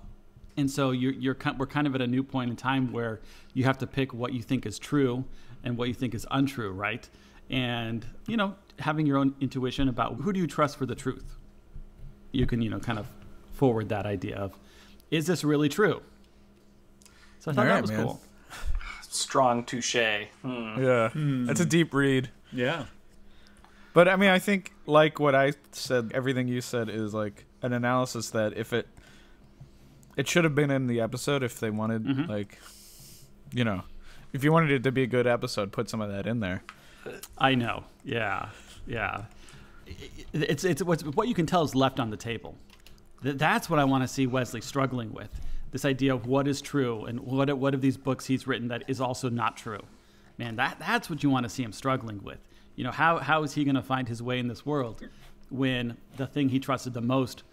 And so we're kind of at a new point in time where you have to pick what you think is true and what you think is untrue, right? And, having your own intuition about who do you trust for the truth. You can, kind of forward that idea of, is this really true? So I thought that was cool. Strong touche. Yeah, that's a deep read. Yeah. But, I think, like what I said, everything you said is, an analysis that if it should have been in the episode if they wanted, if you wanted it to be a good episode, put some of that in there. I know. Yeah. It's what you can tell is left on the table. That's what I want to see Wesley struggling with. This idea of what is true and what of these books he's written that is also not true. Man, that's what you want to see him struggling with. How is he going to find his way in this world when the thing he trusted the most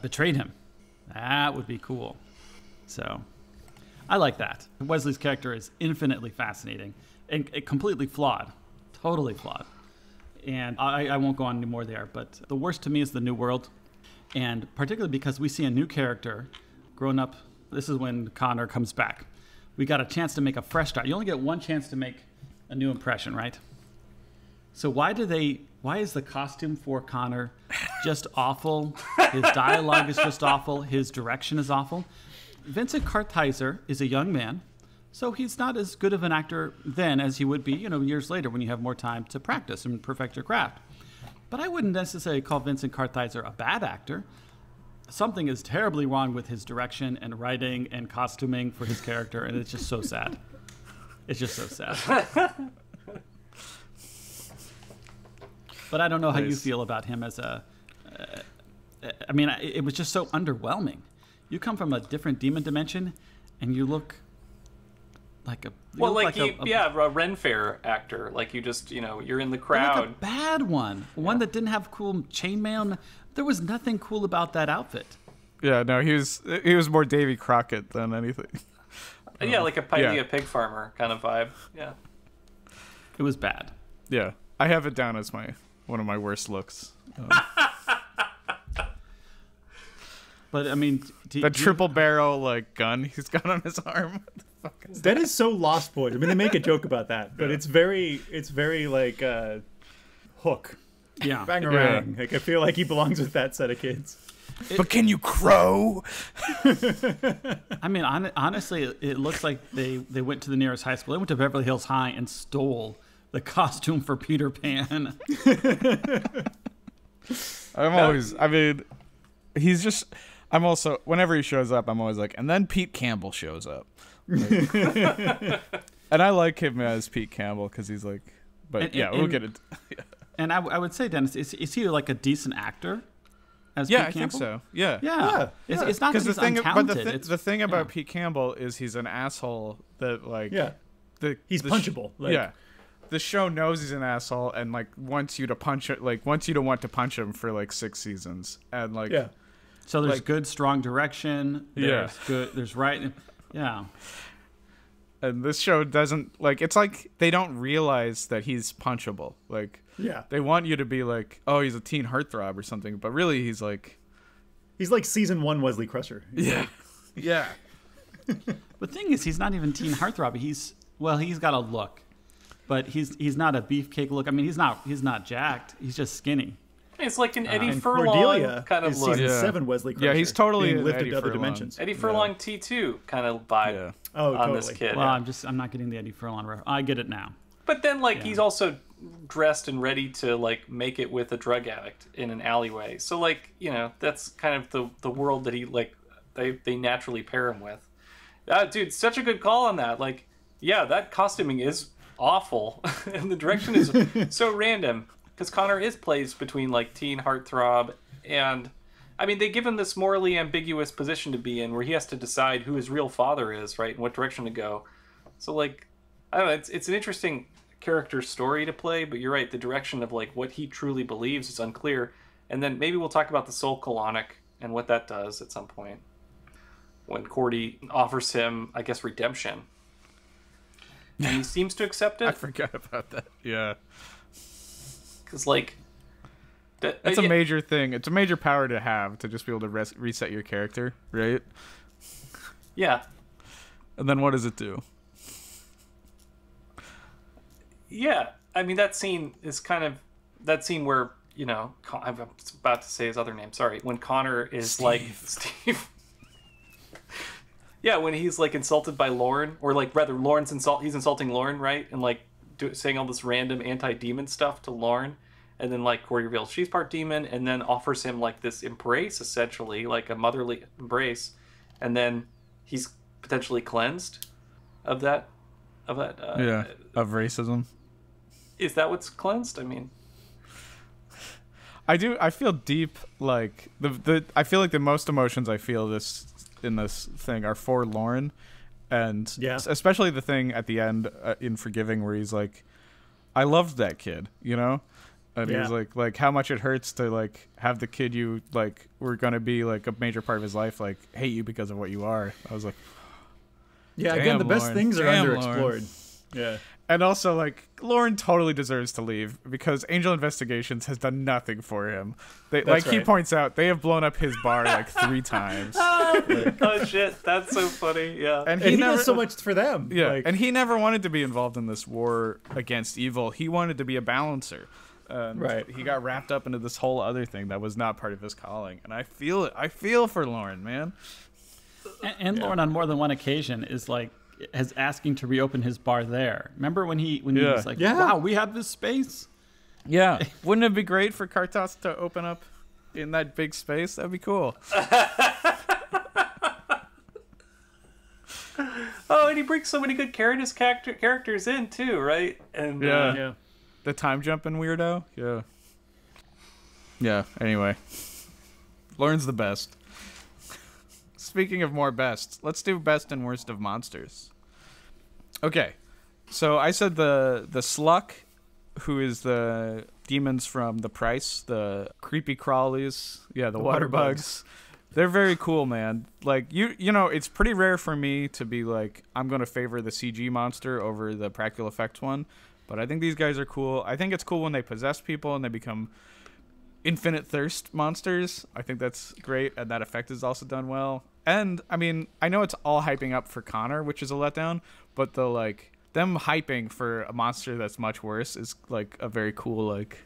betrayed him? That would be cool. So I like that. Wesley's character is infinitely fascinating and completely flawed. Totally flawed. And I won't go on anymore there, but the worst to me is the New World. And particularly because we see a new character grown up. This is when Connor comes back. We got a chance to make a fresh start. You only get one chance to make a new impression, right? So why is the costume for Connor just awful? His dialogue is just awful. His direction is awful. Vincent Kartheiser is a young man, so he's not as good of an actor then as he would be, years later when you have more time to practice and perfect your craft. But I wouldn't necessarily call Vincent Kartheiser a bad actor. Something is terribly wrong with his direction and writing and costuming for his character, and it's just so sad. It's just so sad. But I don't know how you feel about him as it was just so underwhelming. You come from a different demon dimension, and you look like a... a Ren Fair actor. You're in the crowd. Like a bad one. One that didn't have cool chainmail. There was nothing cool about that outfit. Yeah, no, he was more Davy Crockett than anything. Like a Pioneer pig farmer kind of vibe. Yeah. It was bad. Yeah. I have it down as one of my worst looks. But the triple barrel gun he's got on his arm. What the fuck is that is so Lost Boys. They make a joke about that, but it's very Hook. Yeah. Bangarang. I feel like he belongs with that set of kids. But can you crow? Honestly, it looks like they went to the nearest high school. They went to Beverly Hills High and stole the costume for Peter Pan. I'm also, whenever he shows up, I'm always like, and then Pete Campbell shows up. And I like him as Pete Campbell because he's we'll get it. And I would say, Dennis, is he a decent actor? as Yeah, Pete I think Campbell? so. Yeah. Yeah. It's not Because that the he's thing, untalented. the thing about yeah. Pete Campbell is he's an asshole that like Yeah. He's punchable. Yeah, the show knows he's an asshole and like wants you to punch it, like wants you to want to punch him for like 6 seasons, and like So there's like- good, strong direction. There's good. There's right. Yeah. and this show doesn't like. It's like they don't realize that he's punchable. Like they want you to be like, oh, he's a teen heartthrob or something, but really he's like season 1 Wesley Crusher. yeah. The thing is, he's not even teen heartthrob. He's got a look, but he's not a beefcake look. I mean, he's not jacked. He's just skinny. It's like an Eddie And Furlong Cordelia kind of is look. season 7 Wesley Crusher. Yeah, he's totally being an lifted Eddie to other Furlong. dimensions. Eddie Furlong T2 kind of vibe on this kid. Well, I'm not getting the Eddie Furlong reference. I get it now. But then, like, he's also dressed and ready to, like, make it with a drug addict in an alleyway. So, like, you know, that's kind of the world that he, like, they naturally pair him with. Dude, such a good call on that. Like, yeah, that costuming is awful. And the direction is so random. Because Connor is placed between, like, teen heartthrob and... I mean, they give him this morally ambiguous position to be in where he has to decide who his real father is, right? And what direction to go. So, like, I don't know, it's an interesting character story to play, but you're right, the direction of like what he truly believes is unclear. And then maybe we'll talk about the soul colonic and what that does at some point when Cordy offers him, I guess, redemption, and he seems to accept it. I forgot about that. Yeah, because like that's a major thing. It's a major power to have, to just be able to reset your character, right? Yeah. And then what does it do? Yeah, I mean, that scene is kind of that scene where, you know, I'm about to say his other name. Sorry, when Connor is Steve. like Steve. Yeah, when he's like insulted by Lauren, or like rather he's insulting Lauren, right? And like saying all this random anti-demon stuff to Lauren, and then like Cordy reveals she's part demon, and then offers him like this embrace, essentially like a motherly embrace, and then he's potentially cleansed of that. Of racism. Is that what's cleansed? I mean, I feel deep, like I feel like the most emotions I feel in this thing are for Lauren, and especially the thing at the end in Forgiving where he's like, I loved that kid, you know, and he's like how much it hurts to like have the kid you like were gonna be like a major part of his life like hate you because of what you are. I was like, again, the best Lauren. things are underexplored. Lauren. Yeah. And also, like, Lauren totally deserves to leave because Angel Investigations has done nothing for him. He points out, they have blown up his bar like 3 times. Oh shit, that's so funny. Yeah, and he does so much for them. Yeah, and he never wanted to be involved in this war against evil. He wanted to be a balancer. Right. He got wrapped up into this whole other thing that was not part of his calling, and I feel it. I feel for Lauren, man. And Lauren, on more than one occasion, is like asking to reopen his bar there. Remember when he was like, "Wow, we have this space." Yeah, wouldn't it be great for Kartos to open up in that big space? That'd be cool. Oh, and he brings so many good characters in too, right? And the time jumping weirdo. Yeah. Anyway, Lauren's the best. Speaking of more best, let's do best and worst of monsters. Okay, so I said the Sluck, who is the demons from The Price, the creepy crawlies, the water bugs. They're very cool, man. Like you know, it's pretty rare for me to be like, I'm gonna favor the CG monster over the practical effects one, but I think these guys are cool. I think it's cool when they possess people and they become infinite thirst monsters. I think that's great, and that effect is also done well. And I mean, I know it's all hyping up for Connor, which is a letdown, but the like them hyping for a monster that's much worse is like a very cool, like,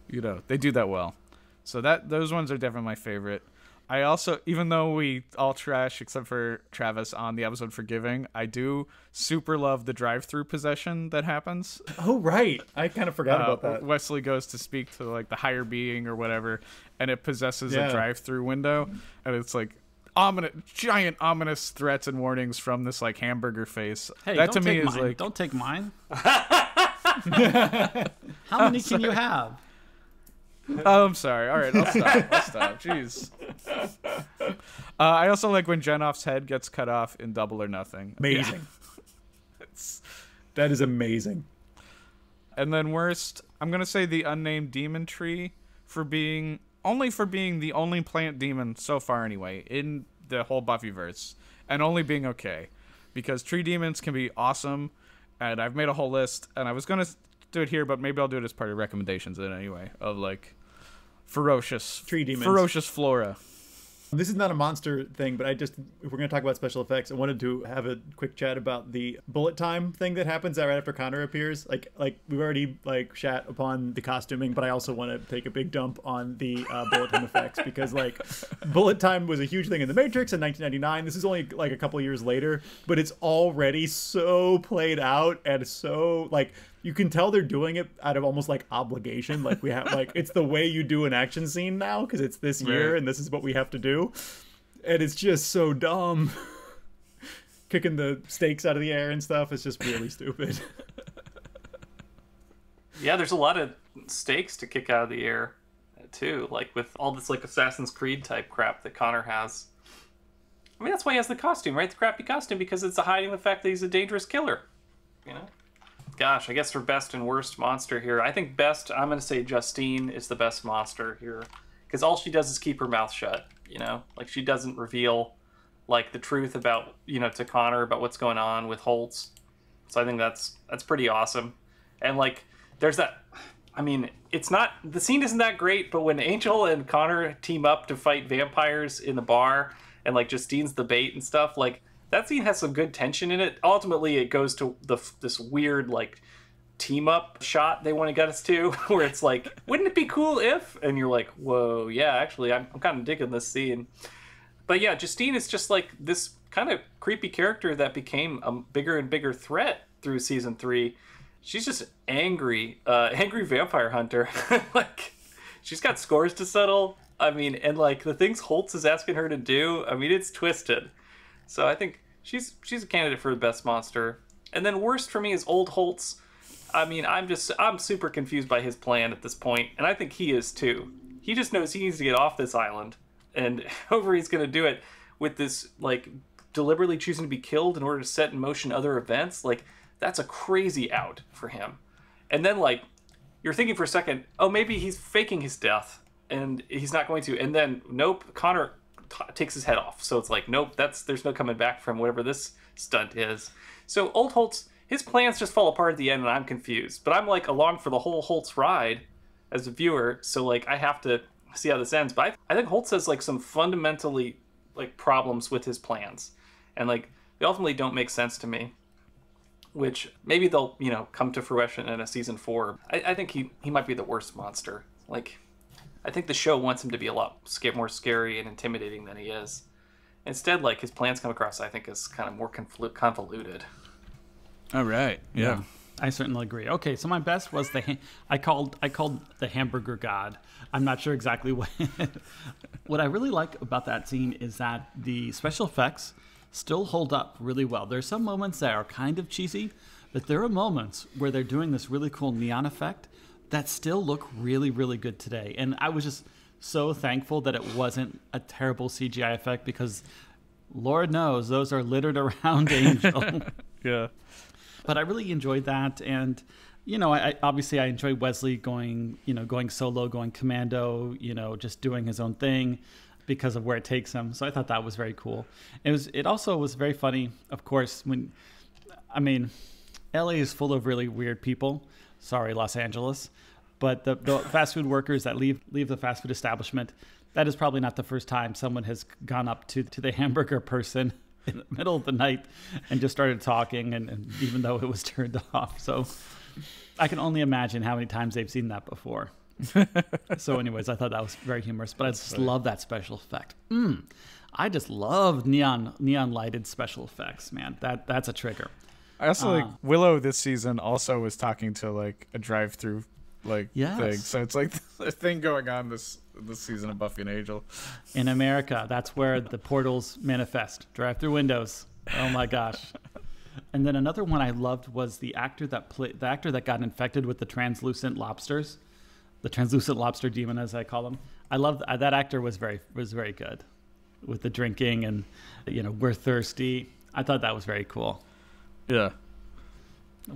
you know, they do that well. So those ones are definitely my favorite. I also, even though we all trash except for Travis on the episode Forgiving, I do super love the drive-through possession that happens. Oh, right. I kind of forgot about that. Wesley goes to speak to like the higher being or whatever, and it possesses a drive-through window, and it's like giant ominous threats and warnings from this like hamburger face. Hey, that to me is mine. like, don't take mine. How many can you have? Oh, I'm sorry. All right, I'll stop. Jeez. I also like when Jenoff's head gets cut off in Double or Nothing. Amazing. That is amazing. And then worst, I'm gonna say the unnamed demon tree for being the only plant demon so far anyway in the whole Buffyverse, and only being okay, because tree demons can be awesome, and I've made a whole list, and I was gonna do it here, but maybe I'll do it as part of recommendations then anyway, of like ferocious Tree demons. ferocious flora. This is not a monster thing, but if we're going to talk about special effects, I wanted to have a quick chat about the bullet time thing that happens right after Connor appears. Like we've already shat upon the costuming, but I also want to take a big dump on the bullet time effects, because bullet time was a huge thing in The Matrix in 1999. This is only a couple years later, but it's already so played out, and so you can tell they're doing it out of almost obligation. We have it's the way you do an action scene now, because it's this year and this is what we have to do. And it's just so dumb. Kicking the stakes out of the air and stuff. It's just really stupid. Yeah, there's a lot of stakes to kick out of the air too. With all this Assassin's Creed type crap that Connor has. I mean, that's why he has the costume, right? The crappy costume, because it's hiding the fact that he's a dangerous killer. You know? Gosh, I guess for best and worst monster here, I think best, I'm going to say Justine is the best monster here. Because all she does is keep her mouth shut, she doesn't reveal, the truth about, to Connor about what's going on with Holtz. So I think that's pretty awesome. And, there's that, I mean, the scene isn't that great, but when Angel and Connor team up to fight vampires in the bar, and, Justine's the bait and stuff, that scene has some good tension in it. Ultimately, it goes to this weird, team up shot they want to get us to, where it's wouldn't it be cool if? And you're like, whoa, yeah, actually, I'm kind of digging this scene. But yeah, Justine is just this kind of creepy character that became a bigger and bigger threat through season 3. She's just angry vampire hunter. She's got scores to settle. I mean, and the things Holtz is asking her to do, I mean, it's twisted. So I think she's a candidate for the best monster. And then worst for me is old Holtz. I mean, I'm super confused by his plan at this point, and I think he is too. He just knows he needs to get off this island, and however he's going to do it with this, deliberately choosing to be killed in order to set in motion other events, that's a crazy out for him. And then, you're thinking for a second, oh, maybe he's faking his death, and he's not going to. And then, nope, Connor takes his head off. So it's nope, there's no coming back from whatever this stunt is. So old Holtz, his plans just fall apart at the end, and I'm confused. But I'm along for the whole Holtz ride as a viewer, so I have to see how this ends. But I think Holtz has some fundamentally problems with his plans, and they ultimately don't make sense to me. Which maybe they'll come to fruition in a season 4. I think he might be the worst monster. I think the show wants him to be a lot more scary and intimidating than he is. Instead, his plans come across, I think, as kind of more convoluted. All right. Yeah. I certainly agree. Okay, so my best was I called the hamburger god. I'm not sure exactly what. What I really like about that scene is that the special effects still hold up really well. There's some moments that are kind of cheesy, but there are moments where they're doing this really cool neon effect that still look really, really good today. And I was just so thankful that it wasn't a terrible CGI effect, because Lord knows those are littered around Angel. Yeah. But I really enjoyed that. And, I obviously I enjoyed Wesley going solo, going commando, just doing his own thing because of where it takes him. So I thought that was very cool. It also was very funny, of course, LA is full of really weird people. Sorry, Los Angeles. But the fast food workers that leave the fast food establishment, that is probably not the first time someone has gone up to the hamburger person in the middle of the night and just started talking, and even though it was turned off. So I can only imagine how many times they've seen that before. So anyways, I thought that was very humorous, but I just love that special effect. I just love neon lighted special effects, man. That's a trigger. I also Willow this season also was talking to a drive-through yes. thing. So it's a thing going on this season of Buffy and Angel. In America, that's where the portals manifest. Drive-through windows. Oh my gosh. And then another one I loved was the actor that got infected with the translucent lobsters. the translucent lobster demon, as I call him. I love that actor was very good with the drinking and, we're thirsty. I thought that was very cool. Yeah.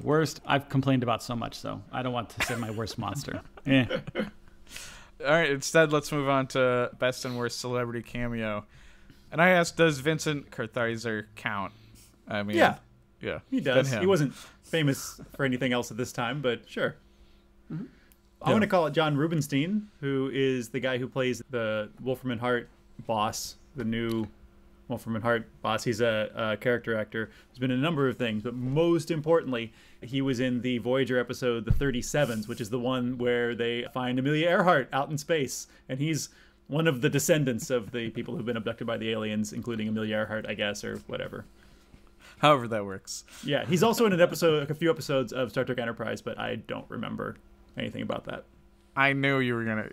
Worst, I've complained about so much, so I don't want to say my worst monster. Yeah. All right, instead, let's move on to best and worst celebrity cameo. And I asked, does Vincent Kartheiser count? I mean, Yeah, he does. He wasn't famous for anything else at this time, but sure. Mm-hmm. I want to call it John Rubinstein, who is the guy who plays the Wolfram and Hart boss, the new Wolfram and Hart boss. He's a character actor. He's been in a number of things, but most importantly, he was in the Voyager episode The 37s, which is the one where they find Amelia Earhart out in space, and he's one of the descendants of the people who've been abducted by the aliens, including Amelia Earhart, I guess, or whatever. However that works. Yeah, he's also in a few episodes of Star Trek Enterprise, but I don't remember anything about that. I knew you were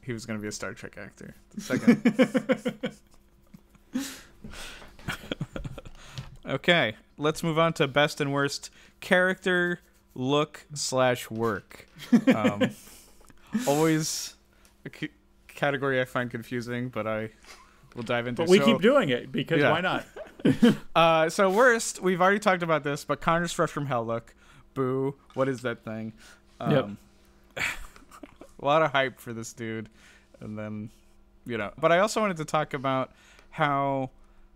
he was gonna be a Star Trek actor. The second. Okay, let's move on to best and worst character, look / work. Always a category I find confusing, but I will dive into. But we keep doing it because why not? So worst, we've already talked about this, but Connor's Fresh from Hell look. Boo! What is that thing? Yep. A lot of hype for this dude, and then, But I also wanted to talk about how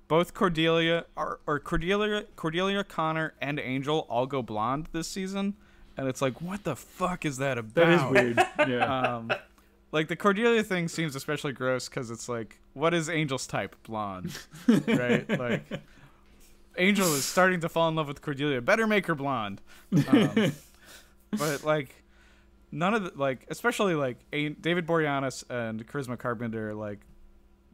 both Cordelia, Connor, and Angel all go blonde this season, and it's like, what the fuck is that about? That is weird. Yeah. Like the Cordelia thing seems especially gross because it's like, what is Angel's type? Blonde, right? Like, Angel is starting to fall in love with Cordelia. Better make her blonde. But like, none of the especially David Boreanaz and Charisma Carpenter,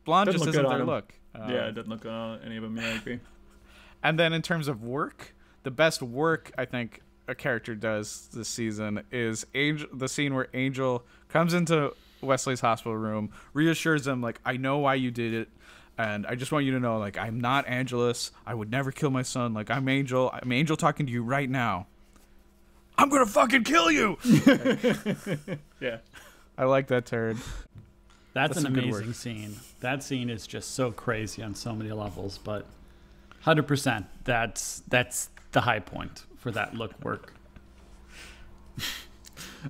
blonde Doesn't just look isn't good on their him. look. Yeah, it doesn't look any of them. Yeah, I agree. And then in terms of work, the best work I think a character does this season is the scene where Angel comes into Wesley's hospital room, reassures him I know why you did it, and I just want you to know I'm not Angelus. I would never kill my son. I'm Angel. I'm Angel talking to you right now. I'm gonna fucking kill you. Yeah, I like that turd. That's an some good amazing work. scene. That scene is just so crazy on so many levels, but 100%, that's the high point for that look work.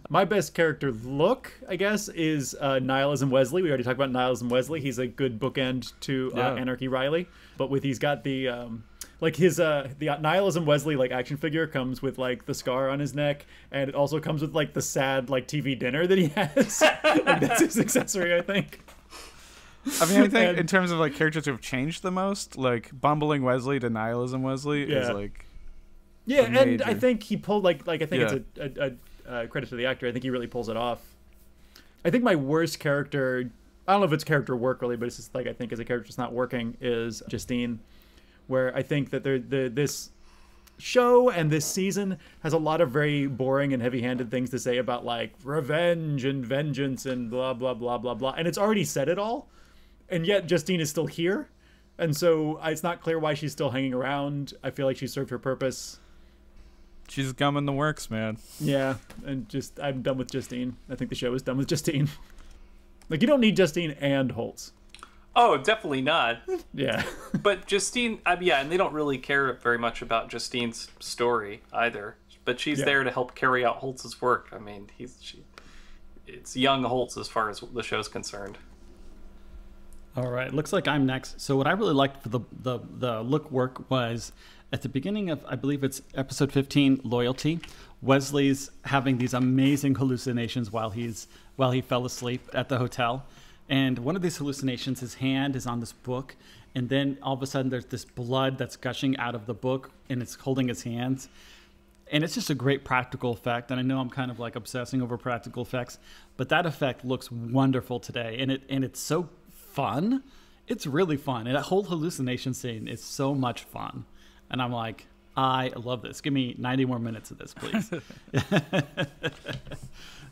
my best character look, I guess, is Nihilism Wesley. We already talked about Nihilism Wesley. He's a good bookend to Anarchy Riley, but he's got the the Nihilism Wesley action figure comes with the scar on his neck, and it also comes with the sad TV dinner that he has. That's his accessory, I think. I mean, I think in terms of characters who have changed the most, bumbling Wesley to Nihilism Wesley is and major. I think he pulled I think it's a credit to the actor. I think he really pulls it off. I think my worst character, I don't know if it's character work really, but it's just I think as a character it's not working, is Justine, where I think that this show and this season has a lot of very boring and heavy-handed things to say about revenge and vengeance and blah blah blah blah blah, and it's already said it all, and yet Justine is still here, and so it's not clear why she's still hanging around. I feel like she served her purpose. She's gumming the works, man. Yeah, and I'm done with Justine. I think the show is done with Justine. You don't need Justine and Holtz. Oh, definitely not. Yeah. But Justine, and they don't really care very much about Justine's story either. But she's there to help carry out Holtz's work. I mean, it's young Holtz as far as the show's concerned. All right, looks like I'm next. So what I really liked for the look work was at the beginning of, I believe it's episode 15, Loyalty. Wesley's having these amazing hallucinations while he fell asleep at the hotel. And one of these hallucinations, his hand is on this book, and then all of a sudden there's this blood that's gushing out of the book, and it's holding his hands. And it's just a great practical effect. And I know I'm kind of obsessing over practical effects, but that effect looks wonderful today. And it's so fun. It's really fun. And that whole hallucination scene is so much fun. And I'm I love this. Give me 90 more minutes of this, please.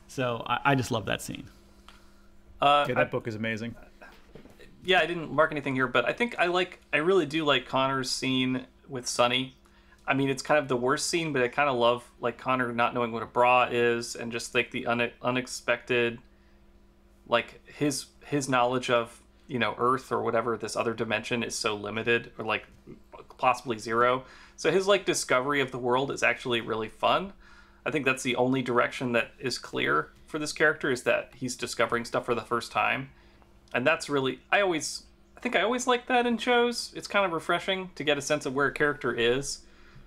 So I just love that scene. That book is amazing. Yeah, I didn't mark anything here, but I think I really do like Connor's scene with Sunny. I mean, it's kind of the worst scene, but I kind of love like Connor not knowing what a bra is, and just like the unexpected, like his knowledge of, you know, Earth or whatever, this other dimension is so limited, or like possibly zero. So his like discovery of the world is actually really fun. I think that's the only direction that is clear for this character, is that he's discovering stuff for the first time. And that's really, I think I always like that in shows. It's kind of refreshing to get a sense of where a character is.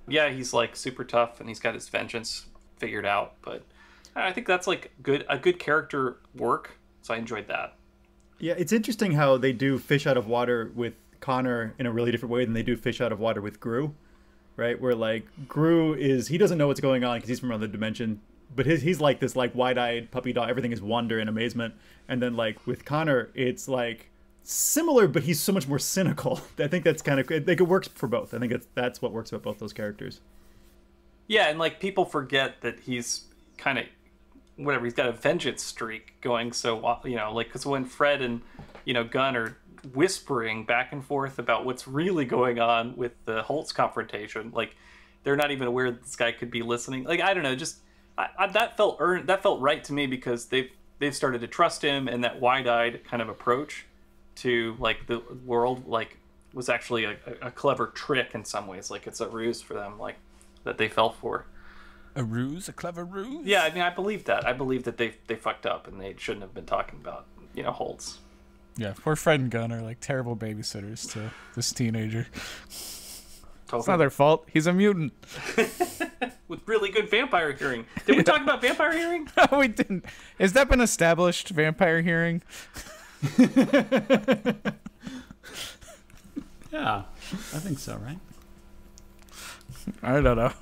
Yeah, he's like super tough and he's got his vengeance figured out, but I think that's like a good character work. So I enjoyed that. Yeah, it's interesting how they do fish out of water with Connor in a really different way than they do fish out of water with Gru, right? Where like Gru he doesn't know what's going on because he's from another dimension, but he's like this like wide-eyed puppy dog. Everything is wonder and amazement. And then like with Connor, it's like similar, but he's so much more cynical. I think that's kind of, like, it works for both. I think that's what works about both those characters. Yeah, and like people forget that he's kind of whatever, he's got a vengeance streak going. So, you know, like, because when Fred and, you know, Gunn are whispering back and forth about what's really going on with the Holtz confrontation, like they're not even aware that this guy could be listening. Like, I don't know, just that felt earned, that felt right to me, because they've started to trust him, and that wide-eyed kind of approach to like the world like was actually a clever trick in some ways. Like it's a ruse for them, like that they fell for. A ruse, a clever ruse. Yeah, I mean, I believe that. I believe that they fucked up and they shouldn't have been talking about, you know, Holtz. Yeah, poor Fred and Gunn are like terrible babysitters to this teenager. Totally. It's not their fault. He's a mutant. With really good vampire hearing. Did we talk about vampire hearing? No, we didn't. Has that been established, vampire hearing? Yeah, I think so, right? I don't know.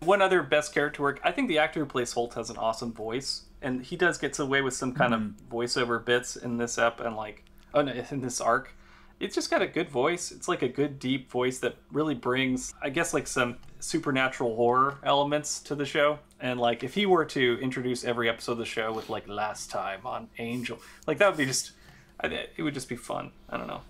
One other best character work, I think the actor who plays Holt has an awesome voice, and he does get away with some kind of voiceover bits in this in this arc. It's just got a good voice. It's like a good deep voice that really brings, I guess, like some supernatural horror elements to the show. And like if he were to introduce every episode of the show with like last time on Angel, like that would be just, it would just be fun. I don't know.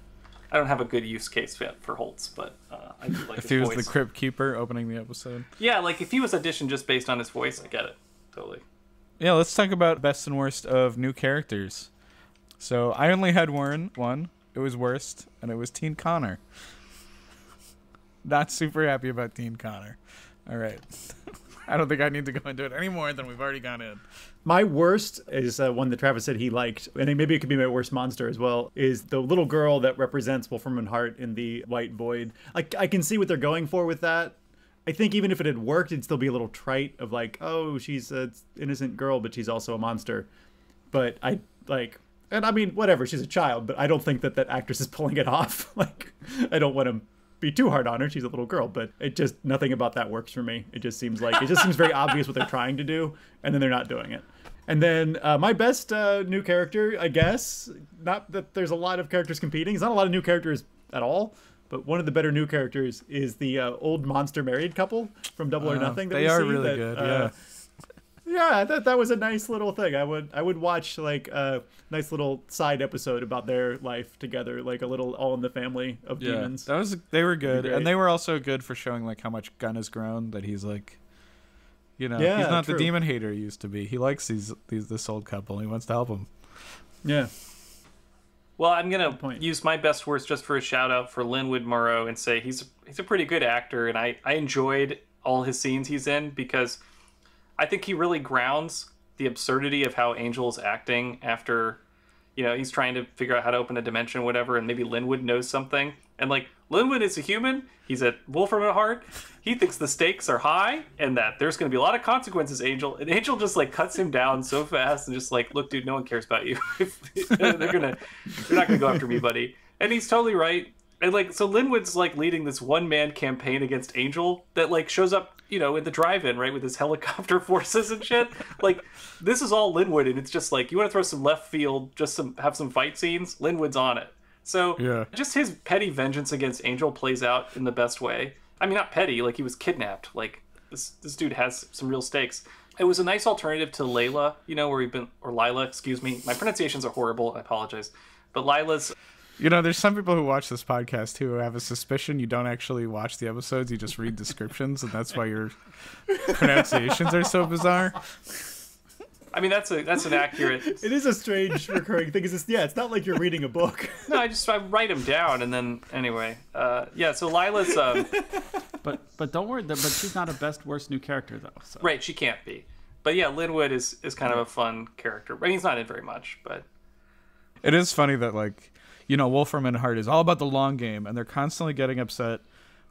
I don't have a good use case yet for Holtz, but I do like If his he was voice. the Crypt Keeper opening the episode. Yeah, like if he was auditioned just based on his voice, I get it. Totally. Yeah, let's talk about best and worst of new characters. So I only had one. It was worst, and it was Teen Connor. Not super happy about Teen Connor. All right. I don't think I need to go into it any more than we've already gone in. My worst is one that Travis said he liked, and maybe it could be my worst monster as well, is the little girl that represents Wolfram and Hart in the White Void. I can see what they're going for with that. I think even if it had worked, it'd still be a little trite of like, oh, she's an innocent girl, but she's also a monster. But and I mean, whatever, she's a child, but I don't think that actress is pulling it off. Like, I don't want to be too hard on her. She's a little girl, but nothing about that works for me. It just seems very obvious what they're trying to do, and then they're not doing it. And then my best new character, I guess, not that there's a lot of characters competing. It's not a lot of new characters at all, but one of the better new characters is the old monster married couple from Double or Nothing. They are really good, yeah. Yeah, that was a nice little thing. I would watch like a nice little side episode about their life together, like a little All in the Family of demons. They were good, and they were also good for showing like how much Gunn has grown. That he's like, he's not the demon hater he used to be. He likes this old couple. He wants to help them. Yeah. Well, I'm gonna use my best words just for a shout out for Linwood Morrow and say he's a pretty good actor, and I enjoyed all his scenes he's in, because I think he really grounds the absurdity of how Angel is acting after, he's trying to figure out how to open a dimension or whatever, and maybe Linwood knows something. And, like, Linwood is a human. He's a Wolfram at heart. He thinks the stakes are high and that there's going to be a lot of consequences, Angel. And Angel just, like, cuts him down so fast and just, like, look, dude, no one cares about you. They're not going to go after me, buddy. And he's totally right. And, like, so Linwood's, like, leading this one-man campaign against Angel that, like, shows up, in the drive-in, right, with his helicopter forces and shit. Like, this is all Linwood, and it's just like, you want to throw some left field, have some fight scenes? Linwood's on it. So, just his petty vengeance against Angel plays out in the best way. I mean, not petty, like, he was kidnapped. Like, this dude has some real stakes. It was a nice alternative to Lyla, or Lyla, excuse me. My pronunciations are horrible, I apologize. But Lyla's You know, there's some people who watch this podcast who have a suspicion you don't actually watch the episodes, you just read descriptions, and that's why your pronunciations are so bizarre. I mean, that's an accurate. It is a strange recurring thing. It's not like you're reading a book. No, I write them down, and then anyway, yeah. So Lila's, But don't worry, but she's not a best worst new character though. So. right, she can't be. But yeah, Linwood is kind of a fun character. I mean, he's not in very much, but It is funny that, like, you know, Wolfram and Hart is all about the long game, and they're constantly getting upset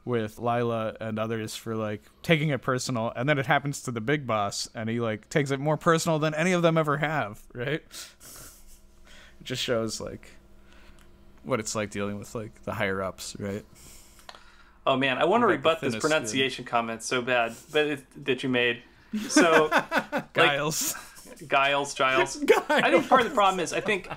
with Lyla and others for, like, taking it personal, and then it happens to the big boss, and he, like, takes it more personal than any of them ever have, right? It just shows, like, what it's like dealing with, like, the higher-ups, right? oh man, I want to Like the rebut this thinnest pronunciation comment so bad, that you made. So, Giles. Giles. I think part of the problem is I think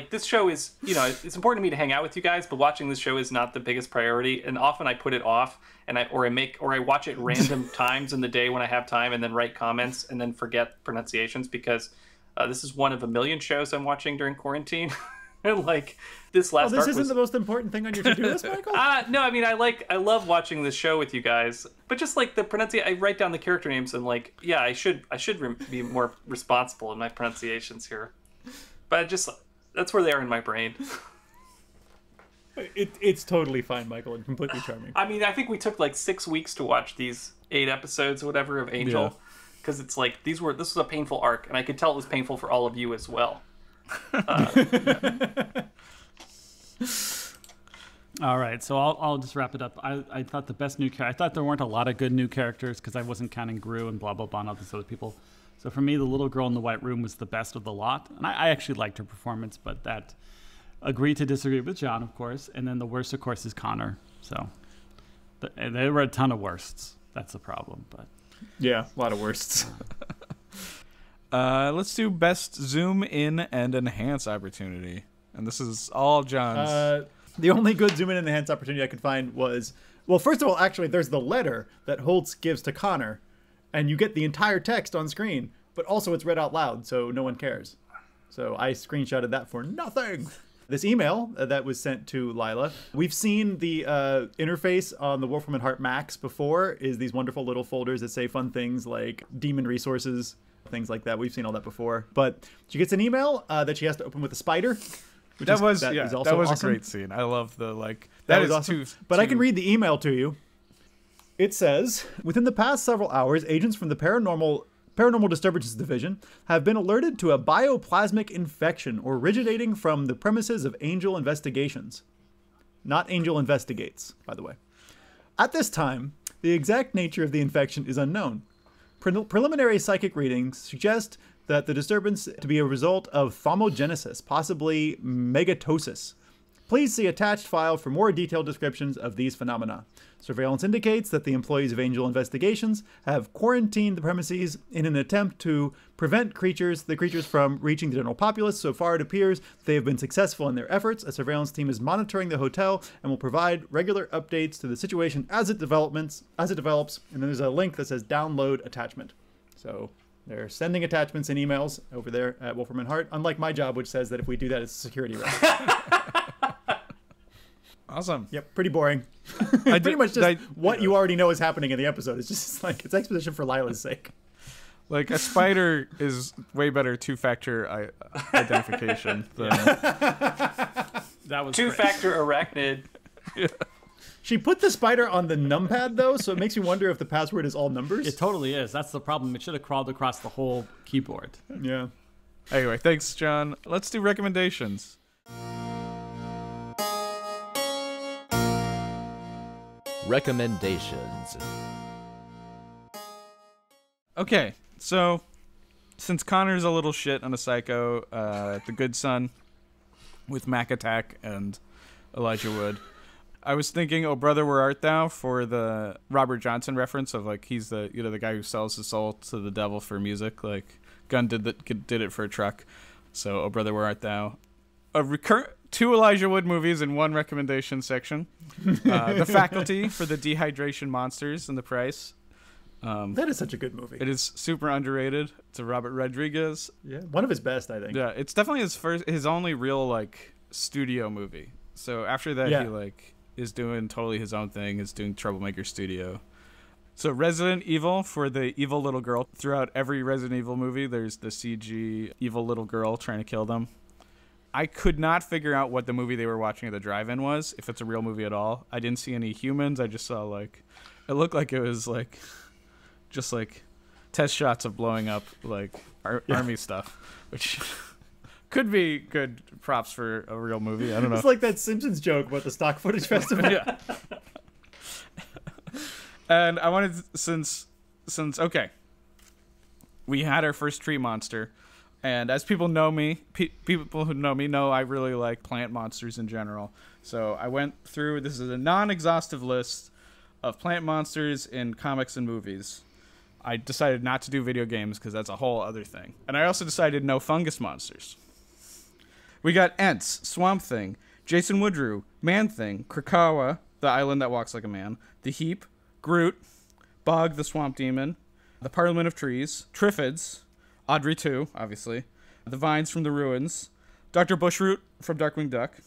this show is, it's important to me to hang out with you guys, but watching this show is not the biggest priority, and often I put it off and I watch it random times in the day when I have time, and then write comments and then forget pronunciations because this is one of a million shows I'm watching during quarantine. And like this last this arc isn't the most important thing on your to-do list, Michael? no, I mean I love watching this show with you guys, but just like the pronunciation, I write down the character names and like, yeah, I should be more responsible in my pronunciations here, but that's where they are in my brain. It's totally fine, Michael, and completely charming. I mean, I think we took like 6 weeks to watch these 8 episodes or whatever of Angel, because it's like this was a painful arc, and I could tell it was painful for all of you as well. All right, so I'll just wrap it up. I thought the best new character. I thought there weren't a lot of good new characters because I wasn't counting Gru and blah blah blah and all these other people. So for me, the little girl in the white room was the best of the lot, and I actually liked her performance. But that agree to disagree with John, of course. And then the worst, of course, is Connor. So there were a ton of worsts. That's the problem. But Yeah, a lot of worsts. Let's do best zoom in and enhance opportunity. And this is all John's. The only good zoom in and enhance opportunity I could find was, well, first of all, actually, there's the letter that Holtz gives to Connor, and you get the entire text on screen, but also it's read out loud, so no one cares. So I screenshotted that for nothing. This email that was sent to Lyla, we've seen the interface on the Wolfram and Hart Max before, is these wonderful little folders that say fun things like demon resources, things like that. We've seen all that before. But she gets an email that she has to open with a spider. That was awesome. a great scene. I love the, like, that is awesome. But I can read the email to you. It says, within the past several hours, agents from the Paranormal Disturbances Division have been alerted to a bioplasmic infection originating from the premises of Angel Investigations. Not Angel Investigates, by the way. At this time, the exact nature of the infection is unknown. Preliminary psychic readings suggest that the disturbance to be a result of thermogenesis, possibly megatosis. Please see attached file for more detailed descriptions of these phenomena. Surveillance indicates that the employees of Angel Investigations have quarantined the premises in an attempt to prevent the creatures from reaching the general populace. So far, it appears they have been successful in their efforts. A surveillance team is monitoring the hotel and will provide regular updates to the situation as it develops. And then there's a link that says download attachment. So they're sending attachments and emails over there at Wolfram and Hart, unlike my job, which says that if we do that, it's a security risk. Awesome. Yep, pretty boring. Pretty much just what you already know is happening in the episode. It's just like, it's exposition for Lila's sake. Like, a spider is way better two-factor identification than... that was Two-factor arachnid. Yeah. She put the spider on the numpad, though, so it makes me wonder if the password is all numbers. It totally is. That's the problem. It should have crawled across the whole keyboard. Yeah. Anyway, thanks, John. Let's do recommendations. Recommendations. Okay, so since Connor's a little shit and a psycho, the good son with Mac Attack and Elijah Wood, I was thinking, "Oh brother, where art thou?" for the Robert Johnson reference of, like, he's the the guy who sells his soul to the devil for music. Like, Gunn did it for a truck. So, "Oh brother, where art thou?" Two Elijah Wood movies in one recommendation section. The Faculty for the dehydration monsters and the price. That is such a good movie. It is super underrated. It's a Robert Rodriguez. Yeah, one of his best, I think. Yeah, it's definitely his only real, like, studio movie. So after that, Yeah. he like is doing totally his own thing. Is doing Troublemaker Studio. So Resident Evil for the evil little girl. Throughout every Resident Evil movie, there's the CG evil little girl trying to kill them. I could not figure out what the movie they were watching at the drive-in was, if it's a real movie at all. I didn't see any humans. I just saw like, it looked like it was like, just like test shots of blowing up like army stuff, which could be good props for a real movie. I don't know. It's like that Simpsons joke about the stock footage festival. Yeah. And I wanted, since okay, we had our first tree monster, and as people know me, people who know me know I really like plant monsters in general. So I went through, this is a non-exhaustive list of plant monsters in comics and movies. I decided not to do video games because that's a whole other thing. And I also decided no fungus monsters. We got Ents, Swamp Thing, Jason Woodrue, Man Thing, Krakawa, the island that walks like a man, the Heap, Groot, Bog the Swamp Demon, the Parliament of Trees, Triffids, Audrey 2, obviously, the Vines from the Ruins, Dr. Bushroot from Darkwing Duck,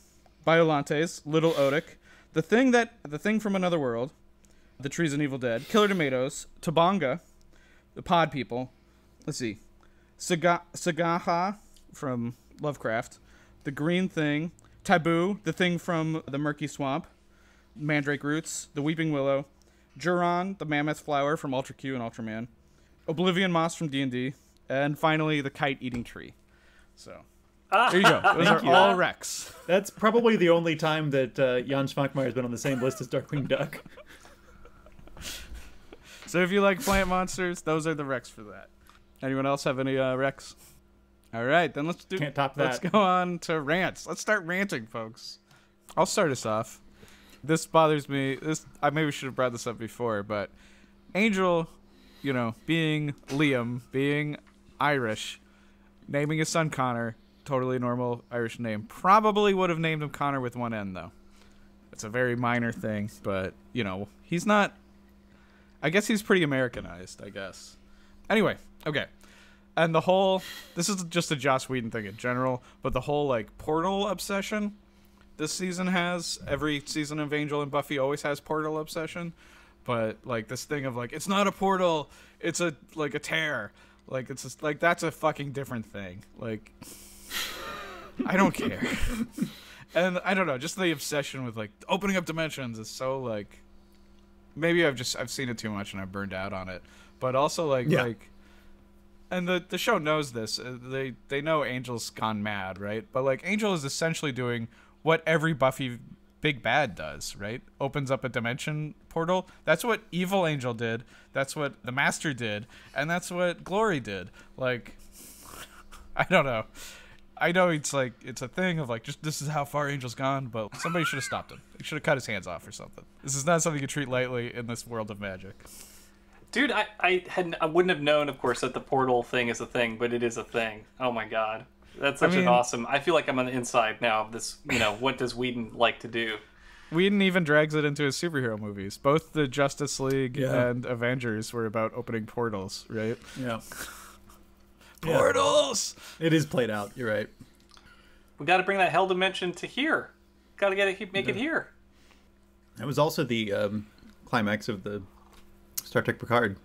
Biolantes, Little Odic, the Thing from Another World, the Trees and Evil Dead, Killer Tomatoes, Tabonga, the Pod People, let's see, Sagaha from Lovecraft, the Green Thing, Taboo, the Thing from the Murky Swamp, Mandrake Roots, the Weeping Willow, Juron, the Mammoth Flower from Ultra Q and Ultraman, Oblivion Moss from D&D, and finally the Kite-Eating Tree. So, there you go. Those are all Rex. That's probably the only time that Jan Schmackmeyer has been on the same list as Darkwing Duck. So if you like plant monsters, those are the Rex for that. Anyone else have any Rex? All right, then Can't top that. Let's go on to rants. Let's start ranting, folks. I'll start us off. This bothers me. I maybe should have brought this up before, but Angel, being Liam, being Irish, naming his son Connor, totally normal Irish name. Probably would have named him Connor with one N, though. It's a very minor thing, but, he's not... I guess he's pretty Americanized, I guess. Anyway, okay. And the whole... This is just a Joss Whedon thing in general, but the whole, portal obsession this season has. Every season of Angel and Buffy always has portal obsession. But, this thing of, it's not a portal, it's a tear. It's just, that's a fucking different thing. I don't care. And I don't know, just the obsession with, opening up dimensions is so, maybe I've seen it too much and I've burned out on it. But also, and the show knows this. They know Angel's gone mad, right? But, Angel is essentially doing what every Buffy big bad does, right? Opens up a dimension portal. That's what Evil Angel did. That's what the Master did. And that's what Glory did. I don't know. I know it's a thing of just this is how far Angel's gone, but somebody should have stopped him. They should have cut his hands off or something. This is not something you treat lightly in this world of magic. Dude, I wouldn't have known, of course, that the portal thing is a thing, but it is a thing. Oh my god. That's such an awesome... I feel like I'm on the inside now of this, what does Whedon like to do? Whedon even drags it into his superhero movies. Both the Justice League and Avengers were about opening portals, right? Yeah. Portals! It is played out, you're right. We got to bring that hell dimension to here. Got to make it here. That was also the climax of the Star Trek Picard,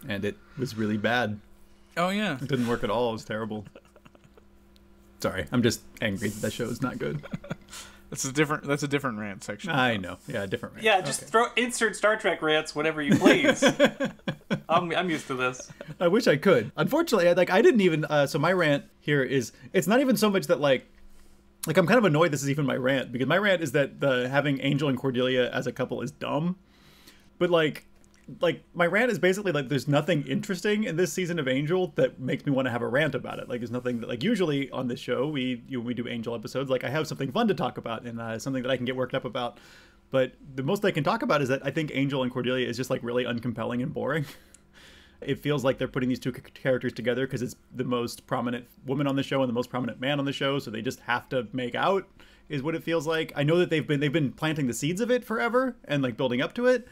and it was really bad. Oh, yeah. It didn't work at all. It was terrible. Sorry, I'm just angry that show is not good. That's a different rant section. I know. Yeah, different rant. Yeah, just insert Star Trek rants whenever you please. I'm used to this. I wish I could. Unfortunately, I didn't even. So my rant here is it's not even so much that I'm kind of annoyed this is even my rant, because my rant is that having Angel and Cordelia as a couple is dumb. But my rant is basically there's nothing interesting in this season of Angel that makes me want to have a rant about it. There's nothing that usually on this show we do Angel episodes, I have something fun to talk about and something that I can get worked up about. But the most I can talk about is that I think Angel and Cordelia is just really uncompelling and boring. It feels like they're putting these two characters together because it's the most prominent woman on the show and the most prominent man on the show, so they just have to make out, is what it feels like. I know that they've been planting the seeds of it forever and building up to it.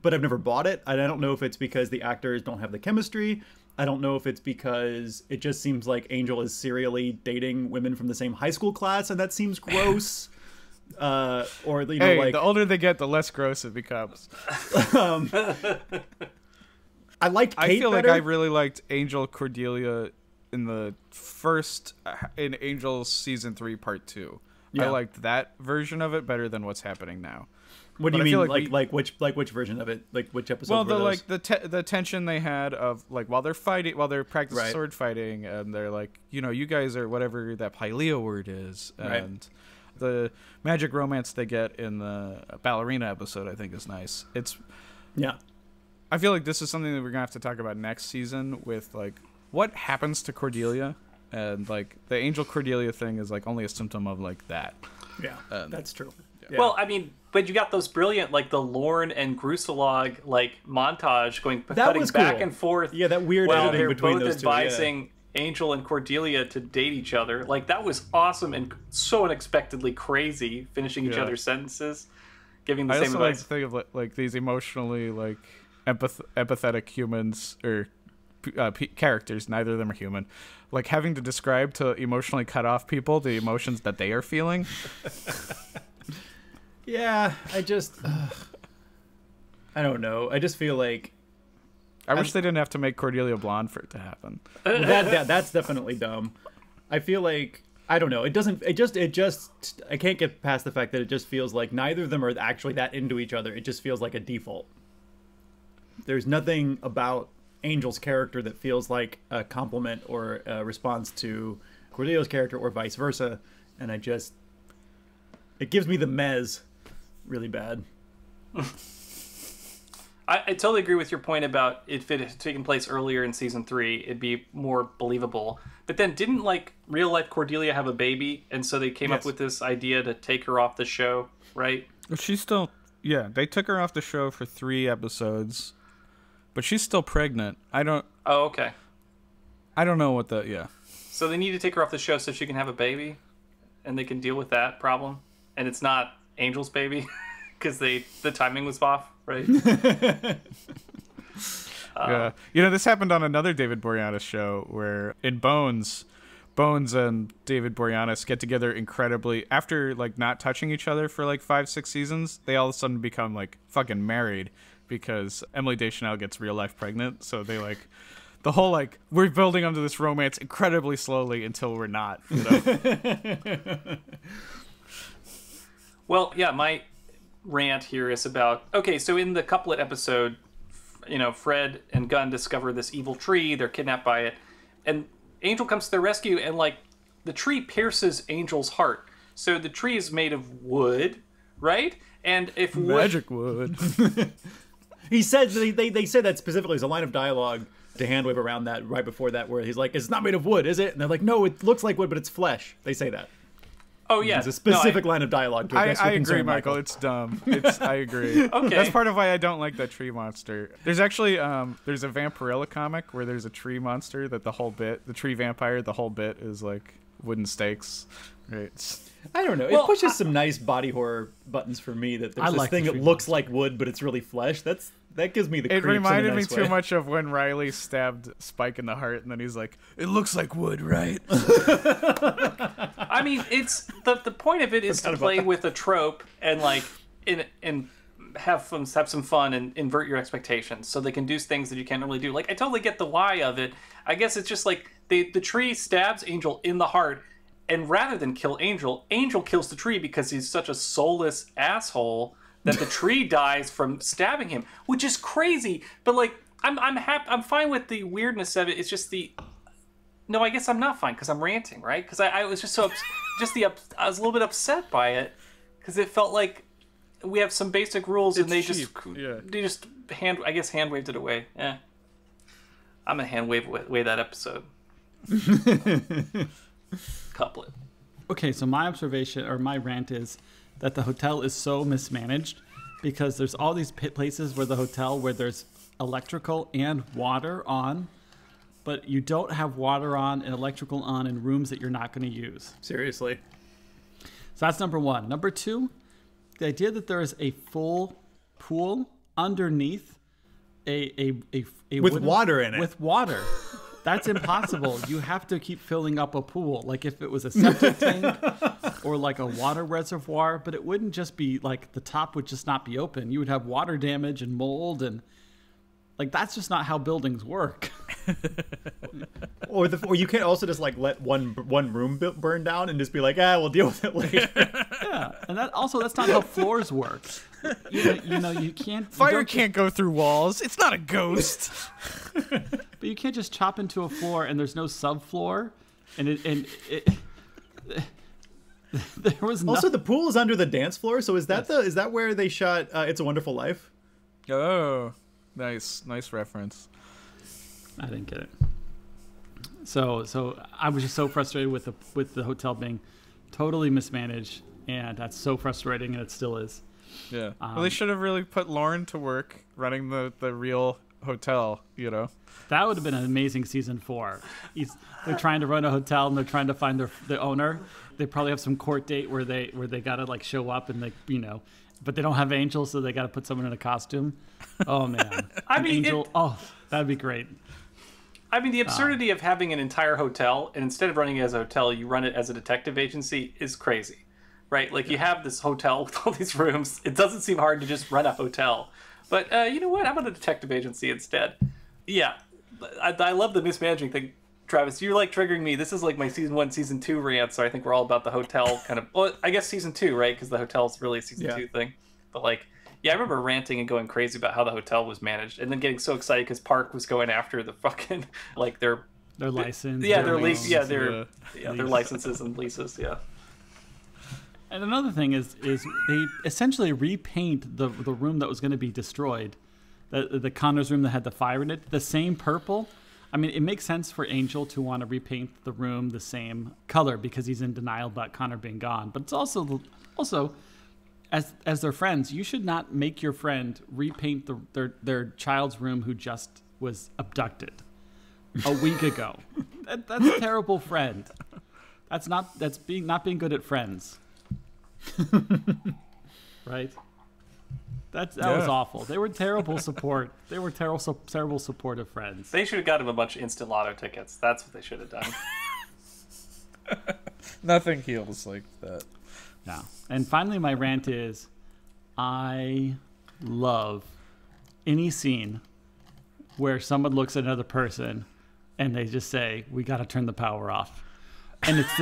but I've never bought it. I don't know if it's because the actors don't have the chemistry. I don't know if it's because it just seems like Angel is serially dating women from the same high school class, and that seems gross. Or you know, like the older they get, the less gross it becomes. I liked Kate I feel better. like I really liked Angel Cordelia in the first in Angel's season 3 part 2. Yeah. I liked that version of it better than what's happening now. What do But you I mean? feel Like which version of it? Like which episode? Well, were those? the tension they had of like while they're practicing Right. sword fighting, and they're like, you know, you guys are whatever that Pylea word is, and Right. the magic romance they get in the ballerina episode, I think, is nice. Yeah. I feel like this is something that we're gonna have to talk about next season with like what happens to Cordelia, and like the Angel Cordelia thing is like only a symptom of like that. Yeah. That's true. Yeah. Well, I mean, but you got those brilliant, like the Lorne and Gruselog like montage cutting was back cool. and forth. Yeah, that weird while editing they're between both those two, yeah. advising Angel and Cordelia to date each other. Like that was awesome and so unexpectedly crazy, finishing each Yeah. other's sentences, giving the I same also like advice. to think of like these emotionally like empathetic humans or characters. Neither of them are human. Like having to describe to emotionally cut off people the emotions that they are feeling. Yeah, I don't know. I just feel like I wish they didn't have to make Cordelia blonde for it to happen. that's definitely dumb. I feel like I don't know. It just I can't get past the fact that it just feels like neither of them are actually that into each other. It just feels like a default. There's nothing about Angel's character that feels like a compliment or a response to Cordelia's character or vice versa, and it gives me the mez really bad. I totally agree with your point about if it had taken place earlier in season 3, it'd be more believable. But then didn't like real life Cordelia have a baby, and so they came up Yes. with this idea to take her off the show, right? She's still, yeah. They took her off the show for 3 episodes, but she's still pregnant. Oh, okay. I don't know what the yeah. So they need to take her off the show so she can have a baby, and they can deal with that problem, and it's not Angel's baby because the timing was off, right? Yeah, you know, this happened on another David Boreanaz show where in Bones and David Boreanaz get together incredibly after like not touching each other for like 5-6 seasons. They all of a sudden become like fucking married because Emily Deschanel gets real life pregnant. So they like the whole like we're building up to this romance incredibly slowly until we're not. You know? Well, yeah, my rant here is about okay. So in the couplet episode, you know, Fred and Gunn discover this evil tree. They're kidnapped by it, and Angel comes to their rescue, and like the tree pierces Angel's heart. So the tree is made of wood, right? And if Magic wood. He said they said that specifically as a line of dialogue to hand wave around that right before that, where he's like, "It's not made of wood, is it?" And they're like, "No, it looks like wood, but it's flesh." They say that. oh yeah, It's a specific line of dialogue to address I your concern, agree, Michael. It's dumb. I agree. Okay. That's part of why I don't like that tree monster. There's actually there's a Vampirella comic where there's a tree monster that the tree vampire, the whole bit is like wooden stakes. Right. I don't know. Well, it pushes some nice body horror buttons for me. That there's I this like the thing that tree looks like wood, but it's really flesh. That gives me the It creeps reminded in a me nice too way. much of when Riley stabbed Spike in the heart, and then he's like, "It looks like wood, right?" I mean, it's the point of it is to play with a trope and like and have some fun and invert your expectations, so they can do things that you can't really do. Like I totally get the why of it. I guess it's just like the tree stabs Angel in the heart, and rather than kill Angel, Angel kills the tree because he's such a soulless asshole that the tree dies from stabbing him, which is crazy. But like I'm happy. I'm fine with the weirdness of it. It's just no, I guess I'm not fine because I'm ranting, right? Because I was just I was a little bit upset by it because it felt like we have some basic rules and It's they cheap, yeah. just hand waved it away. Yeah, I'm gonna hand wave away that episode. Couplet. Okay, so my observation or my rant is that the hotel is so mismanaged because there's all these places where there's electrical and water on, but you don't have water on and electrical on in rooms that you're not going to use. Seriously. So that's number one. Number two, the idea that there is a full pool underneath a With wooden- water in it. With water. That's impossible. You have to keep filling up a pool. Like if it was a septic tank or like a water reservoir, but it wouldn't just be like the top would just not be open. You would have water damage and mold, and like that's just not how buildings work. Or you can't also just like let one room burn down and just be like, we'll deal with it later. Yeah, and that's not how floors work. You know, you can't. Fire can't go through walls. It's not a ghost. But you can't just chop into a floor and there's no subfloor, and it there was Also, the pool is under the dance floor, so is that where they shot It's a Wonderful Life? Oh, nice reference. I didn't get it. So I was just so frustrated with the hotel being totally mismanaged, and that's so frustrating, and it still is. Yeah. Well, they should have really put Lauren to work running the real hotel, you know? That would have been an amazing season 4. They're trying to run a hotel and they're trying to find the owner. They probably have some court date where they gotta like show up and but they don't have Angel, so they gotta put someone in a costume. Oh man, Angel. That'd be great. I mean, the absurdity of having an entire hotel, and instead of running it as a hotel, you run it as a detective agency is crazy, right? Like you have this hotel with all these rooms. It doesn't seem hard to just run a hotel, but you know what? I'm on a detective agency instead. Yeah, I love the mismanaging thing. Travis, you're like triggering me. This is like my season 1, season 2 rant, so I think we're all about the hotel kind of. Well, I guess season 2, right? Because the hotel's really a season 2 thing. But like, yeah, I remember ranting and going crazy about how the hotel was managed, and then getting so excited because Park was going after the fucking like their license. Yeah, their lease. Yeah, their licenses and leases. Yeah. And another thing is they essentially repaint the room that was going to be destroyed, the Connor's room that had the fire in it, the same purple. I mean, it makes sense for Angel to want to repaint the room the same color because he's in denial about Connor being gone. But it's also as their friends, you should not make your friend repaint their child's room who just was abducted a week ago. That's a terrible friend. That's not being good at friends. Right? That was awful. They were terrible support. They were terrible supportive friends. They should have got him a bunch of instant lotto tickets. That's what they should have done. Nothing heals like that. No. And finally, my rant is, I love any scene where someone looks at another person and they just say, "We got to turn the power off." And it's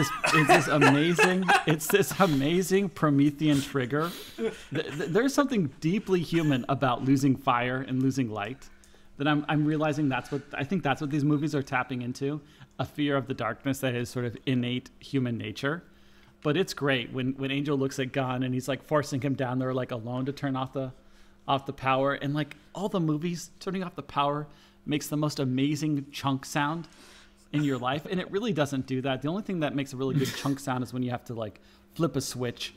this amazing Promethean trigger. There's something deeply human about losing fire and losing light that I'm realizing I think that's what these movies are tapping into, a fear of the darkness that is sort of innate human nature. But it's great when Angel looks at Gunn and he's like forcing him down there like alone to turn off the power, and like all the movies, turning off the power makes the most amazing chunk sound in your life, and it really doesn't do that. The only thing that makes a really good chunk sound is when you have to like flip a switch,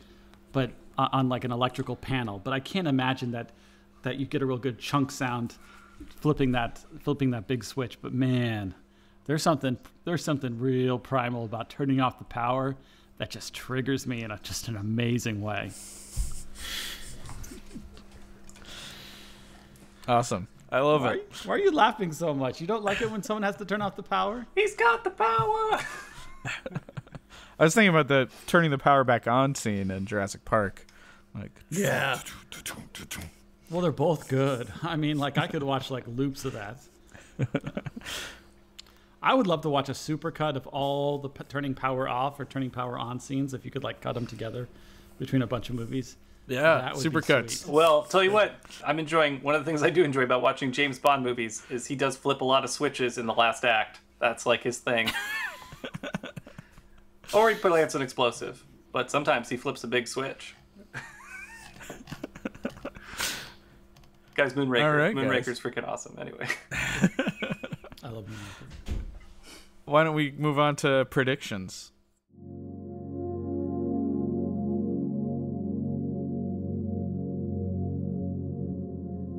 but on like an electrical panel. But I can't imagine that you get a real good chunk sound flipping that big switch. But man, there's something real primal about turning off the power that just triggers me in just an amazing way. Awesome. I love it. Why are you laughing so much? You don't like it when someone has to turn off the power? He's got the power! I was thinking about the turning the power back on scene in Jurassic Park. Like, yeah. Well, they're both good. I mean, like, I could watch like loops of that. I would love to watch a supercut of all the turning power off or turning power on scenes if you could like cut them together between a bunch of movies. Yeah, supercuts. Well, tell you what, I'm enjoying, one of the things I do enjoy about watching James Bond movies is he does flip a lot of switches in the last act. That's like his thing. Or he plants an explosive, but sometimes he flips a big switch. Guys, Moonraker. All right, Moonraker's freaking awesome. Anyway. I love Moonraker. Why don't we move on to predictions?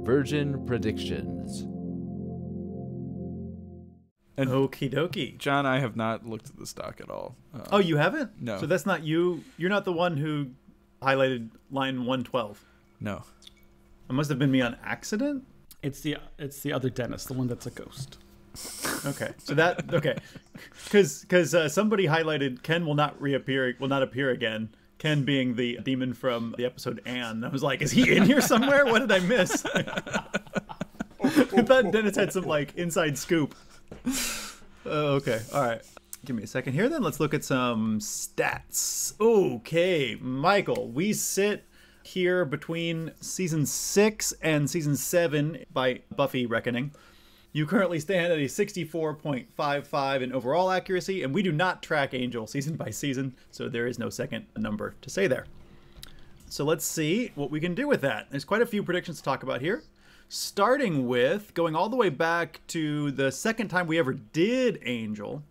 Virgin predictions. And Okie dokie. John, I have not looked at the stock at all. Oh, you haven't? No. So that's not you. You're not the one who highlighted line 112. No. It must have been me on accident. It's the other Dennis, the one that's a ghost. Okay, so that because somebody highlighted Ken will not appear again. Ken being the demon from the episode Anne. I was like, is he in here somewhere? What did I miss? I thought Dennis had some like inside scoop. Okay, all right. Give me a second here. Then let's look at some stats. Okay, Michael, we sit here between season 6 and season 7 by Buffy reckoning. You currently stand at a 64.55 in overall accuracy, and we do not track Angel season by season, so there is no second number to say there. So let's see what we can do with that. There's quite a few predictions to talk about here. Starting with going all the way back to the second time we ever did Angel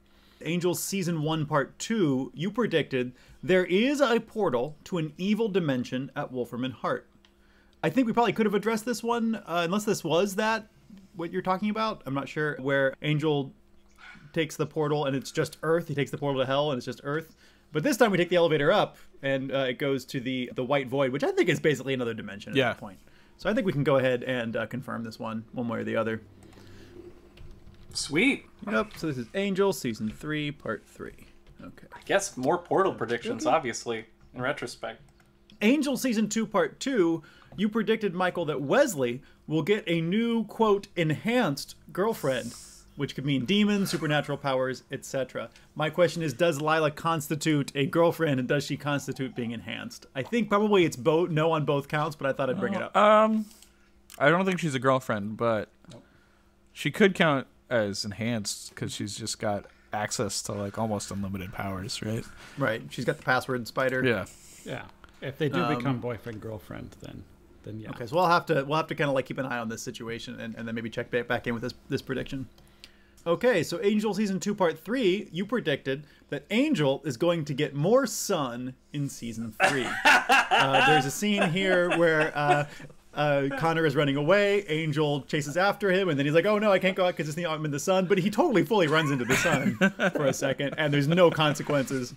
season 1 part 2, you predicted there is a portal to an evil dimension at Wolfram and Hart. I think we probably could have addressed this one, unless this was what you're talking about. I'm not sure, where Angel takes the portal and it's just Earth. He takes the portal to hell and it's just Earth. But this time we take the elevator up and it goes to the white void, which I think is basically another dimension at that point. So I think we can go ahead and confirm this one way or the other. Sweet. Yep, so this is Angel, Season 3, Part 3. Okay. I guess more portal predictions, obviously, in retrospect. Angel Season 2, Part 2, you predicted, Michael, that Wesley will get a new, quote, enhanced girlfriend, which could mean demons, supernatural powers, etc. My question is, does Lyla constitute a girlfriend, and does she constitute being enhanced? I think probably it's no on both counts, but I thought I'd bring it up. I don't think she's a girlfriend, but she could count as enhanced because she's just got access to like almost unlimited powers, right? Right. She's got the password spider. Yeah. Yeah. If they do become boyfriend girlfriend, then yeah. Okay, so we'll have to kind of like keep an eye on this situation and then maybe check back in with this prediction. Okay, so Angel Season 2 Part 3, you predicted that Angel is going to get more sun in Season 3. There's a scene here where Connor is running away, Angel chases after him, and then he's like, oh no, I can't go out because I'm in the sun, but he totally fully runs into the sun for a second, and there's no consequences.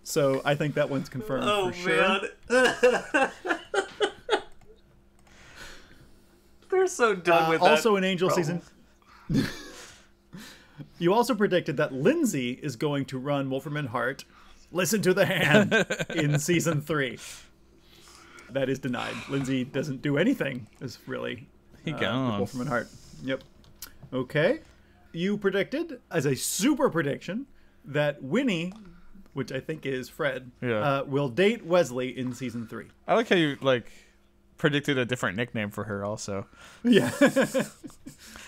So I think that one's confirmed for sure. Man. They're so done with that. Also in Angel Season... You also predicted that Lindsay is going to run Wolfram and Hart, listen to the hand, in Season 3. That is denied. Lindsay doesn't do anything, is really Wolfram and Hart. Yep. Okay. You predicted, as a super prediction, that Winnie, which I think is Fred, will date Wesley in Season 3. I like how you predicted a different nickname for her also. Yeah.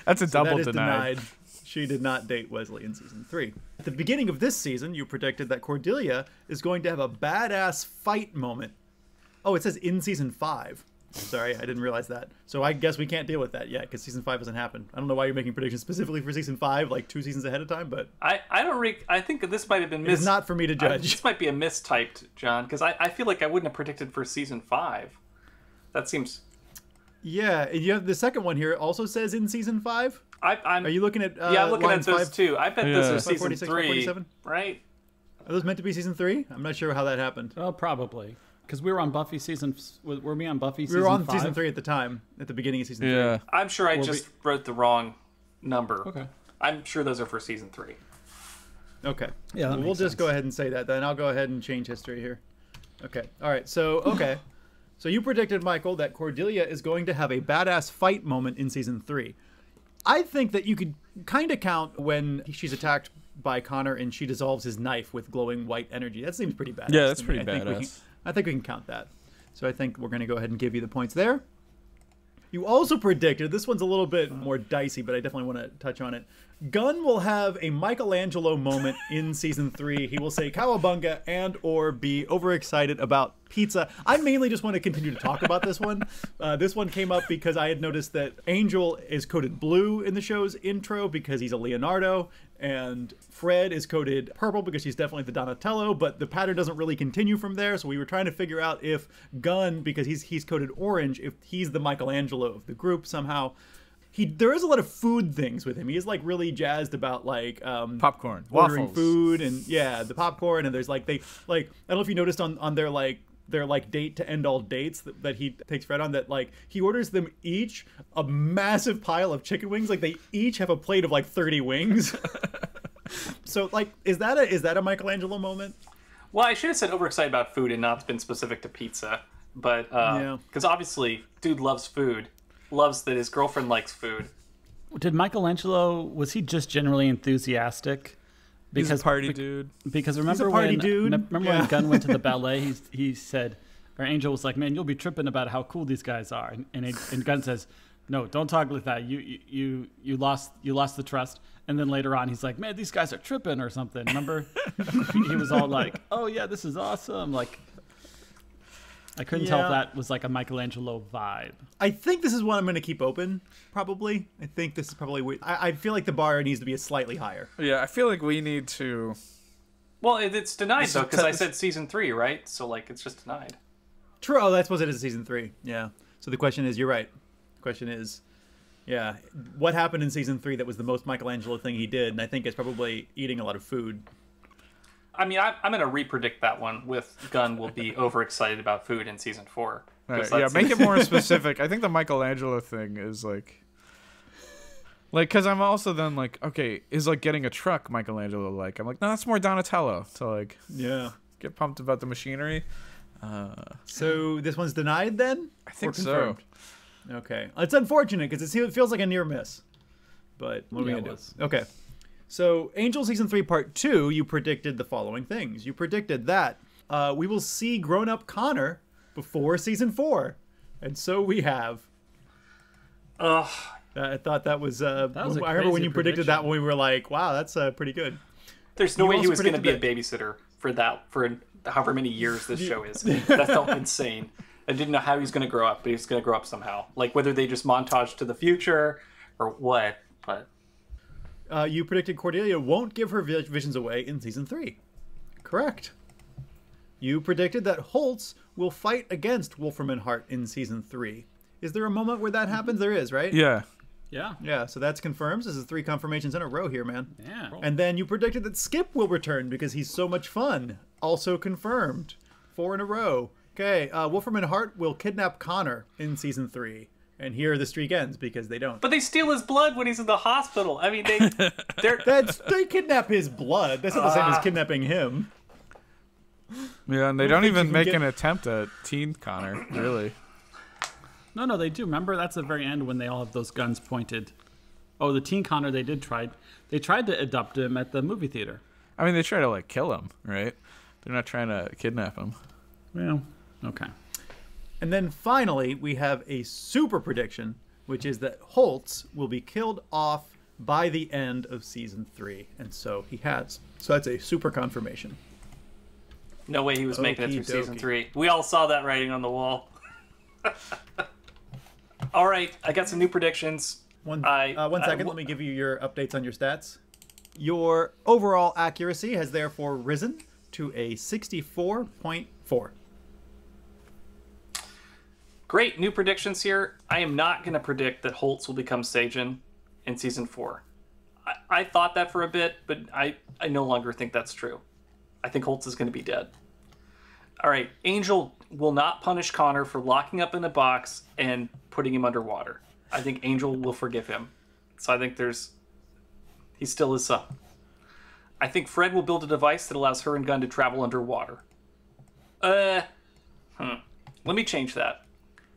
That's a double that is denied. She did not date Wesley in Season 3. At the beginning of this season, you predicted that Cordelia is going to have a badass fight moment. Oh, it says in Season 5. Sorry, I didn't realize that. So I guess we can't deal with that yet because Season 5 hasn't happened. I don't know why you're making predictions specifically for Season 5, like 2 seasons ahead of time, but... I think this might have been It's not for me to judge. This might be a mistyped, John, because I feel like I wouldn't have predicted for Season 5. That seems... Yeah, you have the second one here also says in Season 5. Are you looking at I'm looking at those 5? too. I bet those are Season 46, 3, 47? right? Are those meant to be Season 3? I'm not sure how that happened. Oh, probably. Because we were on Buffy season... Were we on Buffy season 5? We were on Season 3 at the time, at the beginning of Season 3. Yeah. I'm sure I just wrote the wrong number. Okay. I'm sure those are for Season 3. Okay. Yeah, that we'll makes just sense. go ahead and say that. Then I'll go ahead and change history here. Okay. All right. So, okay. So you predicted, Michael, that Cordelia is going to have a badass fight moment in Season 3. I think that you could kind of count when she's attacked by Connor and she dissolves his knife with glowing white energy. That seems pretty badass. Yeah, that's to me. pretty badass. I think we can count that. So I think we're going to go ahead and give you the points there. You also predicted, this one's a little bit more dicey, but I definitely want to touch on it. Gunn will have a Michelangelo moment in Season 3. He will say cowabunga and or be overexcited about pizza. I mainly just want to continue to talk about this one. This one came up because I had noticed that Angel is coded blue in the show's intro because he's a Leonardo, and Fred is coded purple because she's definitely the Donatello, but the pattern doesn't really continue from there, so we were trying to figure out if Gunn, because he's coded orange, if he's the Michelangelo of the group somehow. There is a lot of food things with him. He is like really jazzed about like popcorn, ordering waffles, food, and yeah, the popcorn. And there's I don't know if you noticed on their like their like date to end all dates that he takes Fred on, that like he orders them each a massive pile of chicken wings. Like they each have a plate of like 30 wings. So like, is that a Michelangelo moment? Well, I should have said overexcited about food and not been specific to pizza. But, because obviously, dude loves food. Loves that his girlfriend likes food. Did Michelangelo, was he just generally enthusiastic? He's a party dude. Because remember when Gunn went to the ballet, he said, or Angel was like, man, you'll be tripping about how cool these guys are. And Gunn says, no, don't talk like that. You lost the trust. And then later on, he's like, man, these guys are tripping or something. Remember? He was all like, oh yeah, this is awesome. Like, I couldn't tell if that was like a Michelangelo vibe. I think this is one I'm going to keep open, probably. I think this is probably... I feel like the bar needs to be slightly higher. Yeah, I feel like we need to... Well, it's denied, though, because I said season 3, right? So, like, it's just denied. True. Oh, I suppose it is season 3. Yeah. So the question is, you're right. The question is, yeah, what happened in season 3 that was the most Michelangelo thing he did? And I think it's probably eating a lot of food. I mean, I'm going to re-predict that one with Gunn will be overexcited about food in season 4. Right, yeah, make it more specific. I think the Michelangelo thing is like, because I'm also then like, okay, is like getting a truck Michelangelo like? I'm like, no, that's more Donatello. So like, yeah, get pumped about the machinery. So this one's denied then? I think so. Okay, it's unfortunate because it feels like a near miss. But what are we gonna do? Okay. So, Angel Season 3 Part 2, you predicted the following things. You predicted that we will see grown-up Connor before Season 4. And so we have. I thought that was... I remember when you predicted that when we were like, wow, that's pretty good. There's no way he was going to be a babysitter for however many years this show is. That felt insane. I didn't know how he was going to grow up, but he was going to grow up somehow. Like, whether they just montage to the future or what, but... you predicted Cordelia won't give her visions away in Season 3. Correct. You predicted that Holtz will fight against Wolfram and Hart in Season 3. Is there a moment where that happens? There is, right? Yeah. Yeah. Yeah, so that's confirmed. This is 3 confirmations in a row here, man. Yeah. And then you predicted that Skip will return because he's so much fun. Also confirmed. 4 in a row. Okay, Wolfram and Hart will kidnap Connor in Season 3. And here the streak ends because they don't. But they steal his blood when he's in the hospital. I mean, they kidnap his blood. That's not the same as kidnapping him. Yeah, and they don't even make an attempt at teen Connor, really. No, they do. Remember, that's the very end when they all have those guns pointed. Oh, the teen Connor, they tried to adopt him at the movie theater. I mean, they try to, like, kill him, right? They're not trying to kidnap him. Well, okay. And then finally, we have a super prediction, which is that Holtz will be killed off by the end of Season 3. And so he has. So that's a super confirmation. No way he was making it through Season 3. We all saw that writing on the wall. All right, I got some new predictions. One second, let me give you your updates on your stats. Your overall accuracy has therefore risen to a 64.4. Great, new predictions here. I am not going to predict that Holtz will become Sajin in Season 4. I thought that for a bit, but I no longer think that's true. I think Holtz is going to be dead. All right, Angel will not punish Connor for locking up in a box and putting him underwater. I think Angel will forgive him. So I think he's still his son. I think Fred will build a device that allows her and Gunn to travel underwater. Let me change that.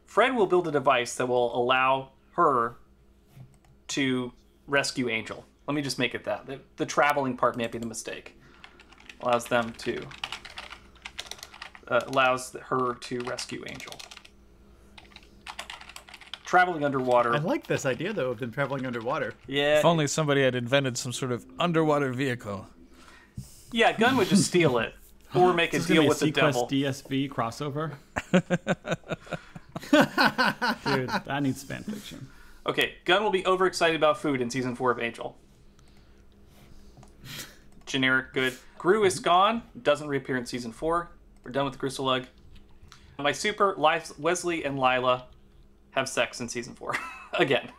Fred will build a device that will allow her to rescue Angel. Let me just make it that. The traveling part may be the mistake. Allows her to rescue Angel. Traveling underwater. I like this idea, though, of them traveling underwater. Yeah. If only somebody had invented some sort of underwater vehicle. Yeah, Gunn would just steal it. Or make a deal with the devil. DSV crossover. Dude, that needs fan fiction. Okay, Gunn will be overexcited about food in Season 4 of Angel. Generic, good. Gru is gone. Doesn't reappear in Season 4. We're done with the Gruselug. My super, Wesley and Lyla have sex in Season 4. Again.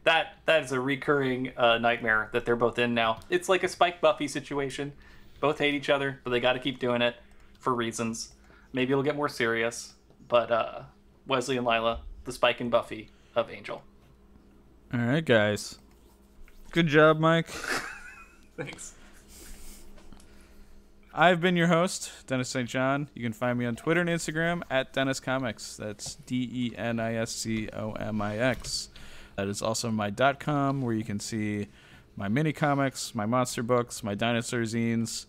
That is a recurring nightmare that they're both in now. It's like a Spike Buffy situation. Both hate each other, but they got to keep doing it for reasons. Maybe it'll get more serious. But Wesley and Lyla, the Spike and Buffy of Angel. All right, guys. Good job, Mike. Thanks. I've been your host, Dennis St. John. You can find me on Twitter and Instagram at Dennis Comics. That's DENISCOMIX. That is also my .com, where you can see my mini comics, my monster books, my dinosaur zines,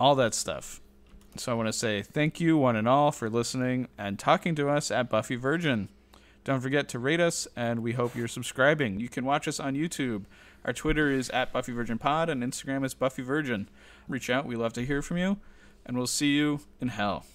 all that stuff. So I want to say thank you, one and all, for listening and talking to us at Buffy Virgin. Don't forget to rate us, and we hope you're subscribing. You can watch us on YouTube. Our Twitter is at Buffy Virgin Pod, and Instagram is Buffy Virgin. Reach out. We love to hear from you, and we'll see you in hell.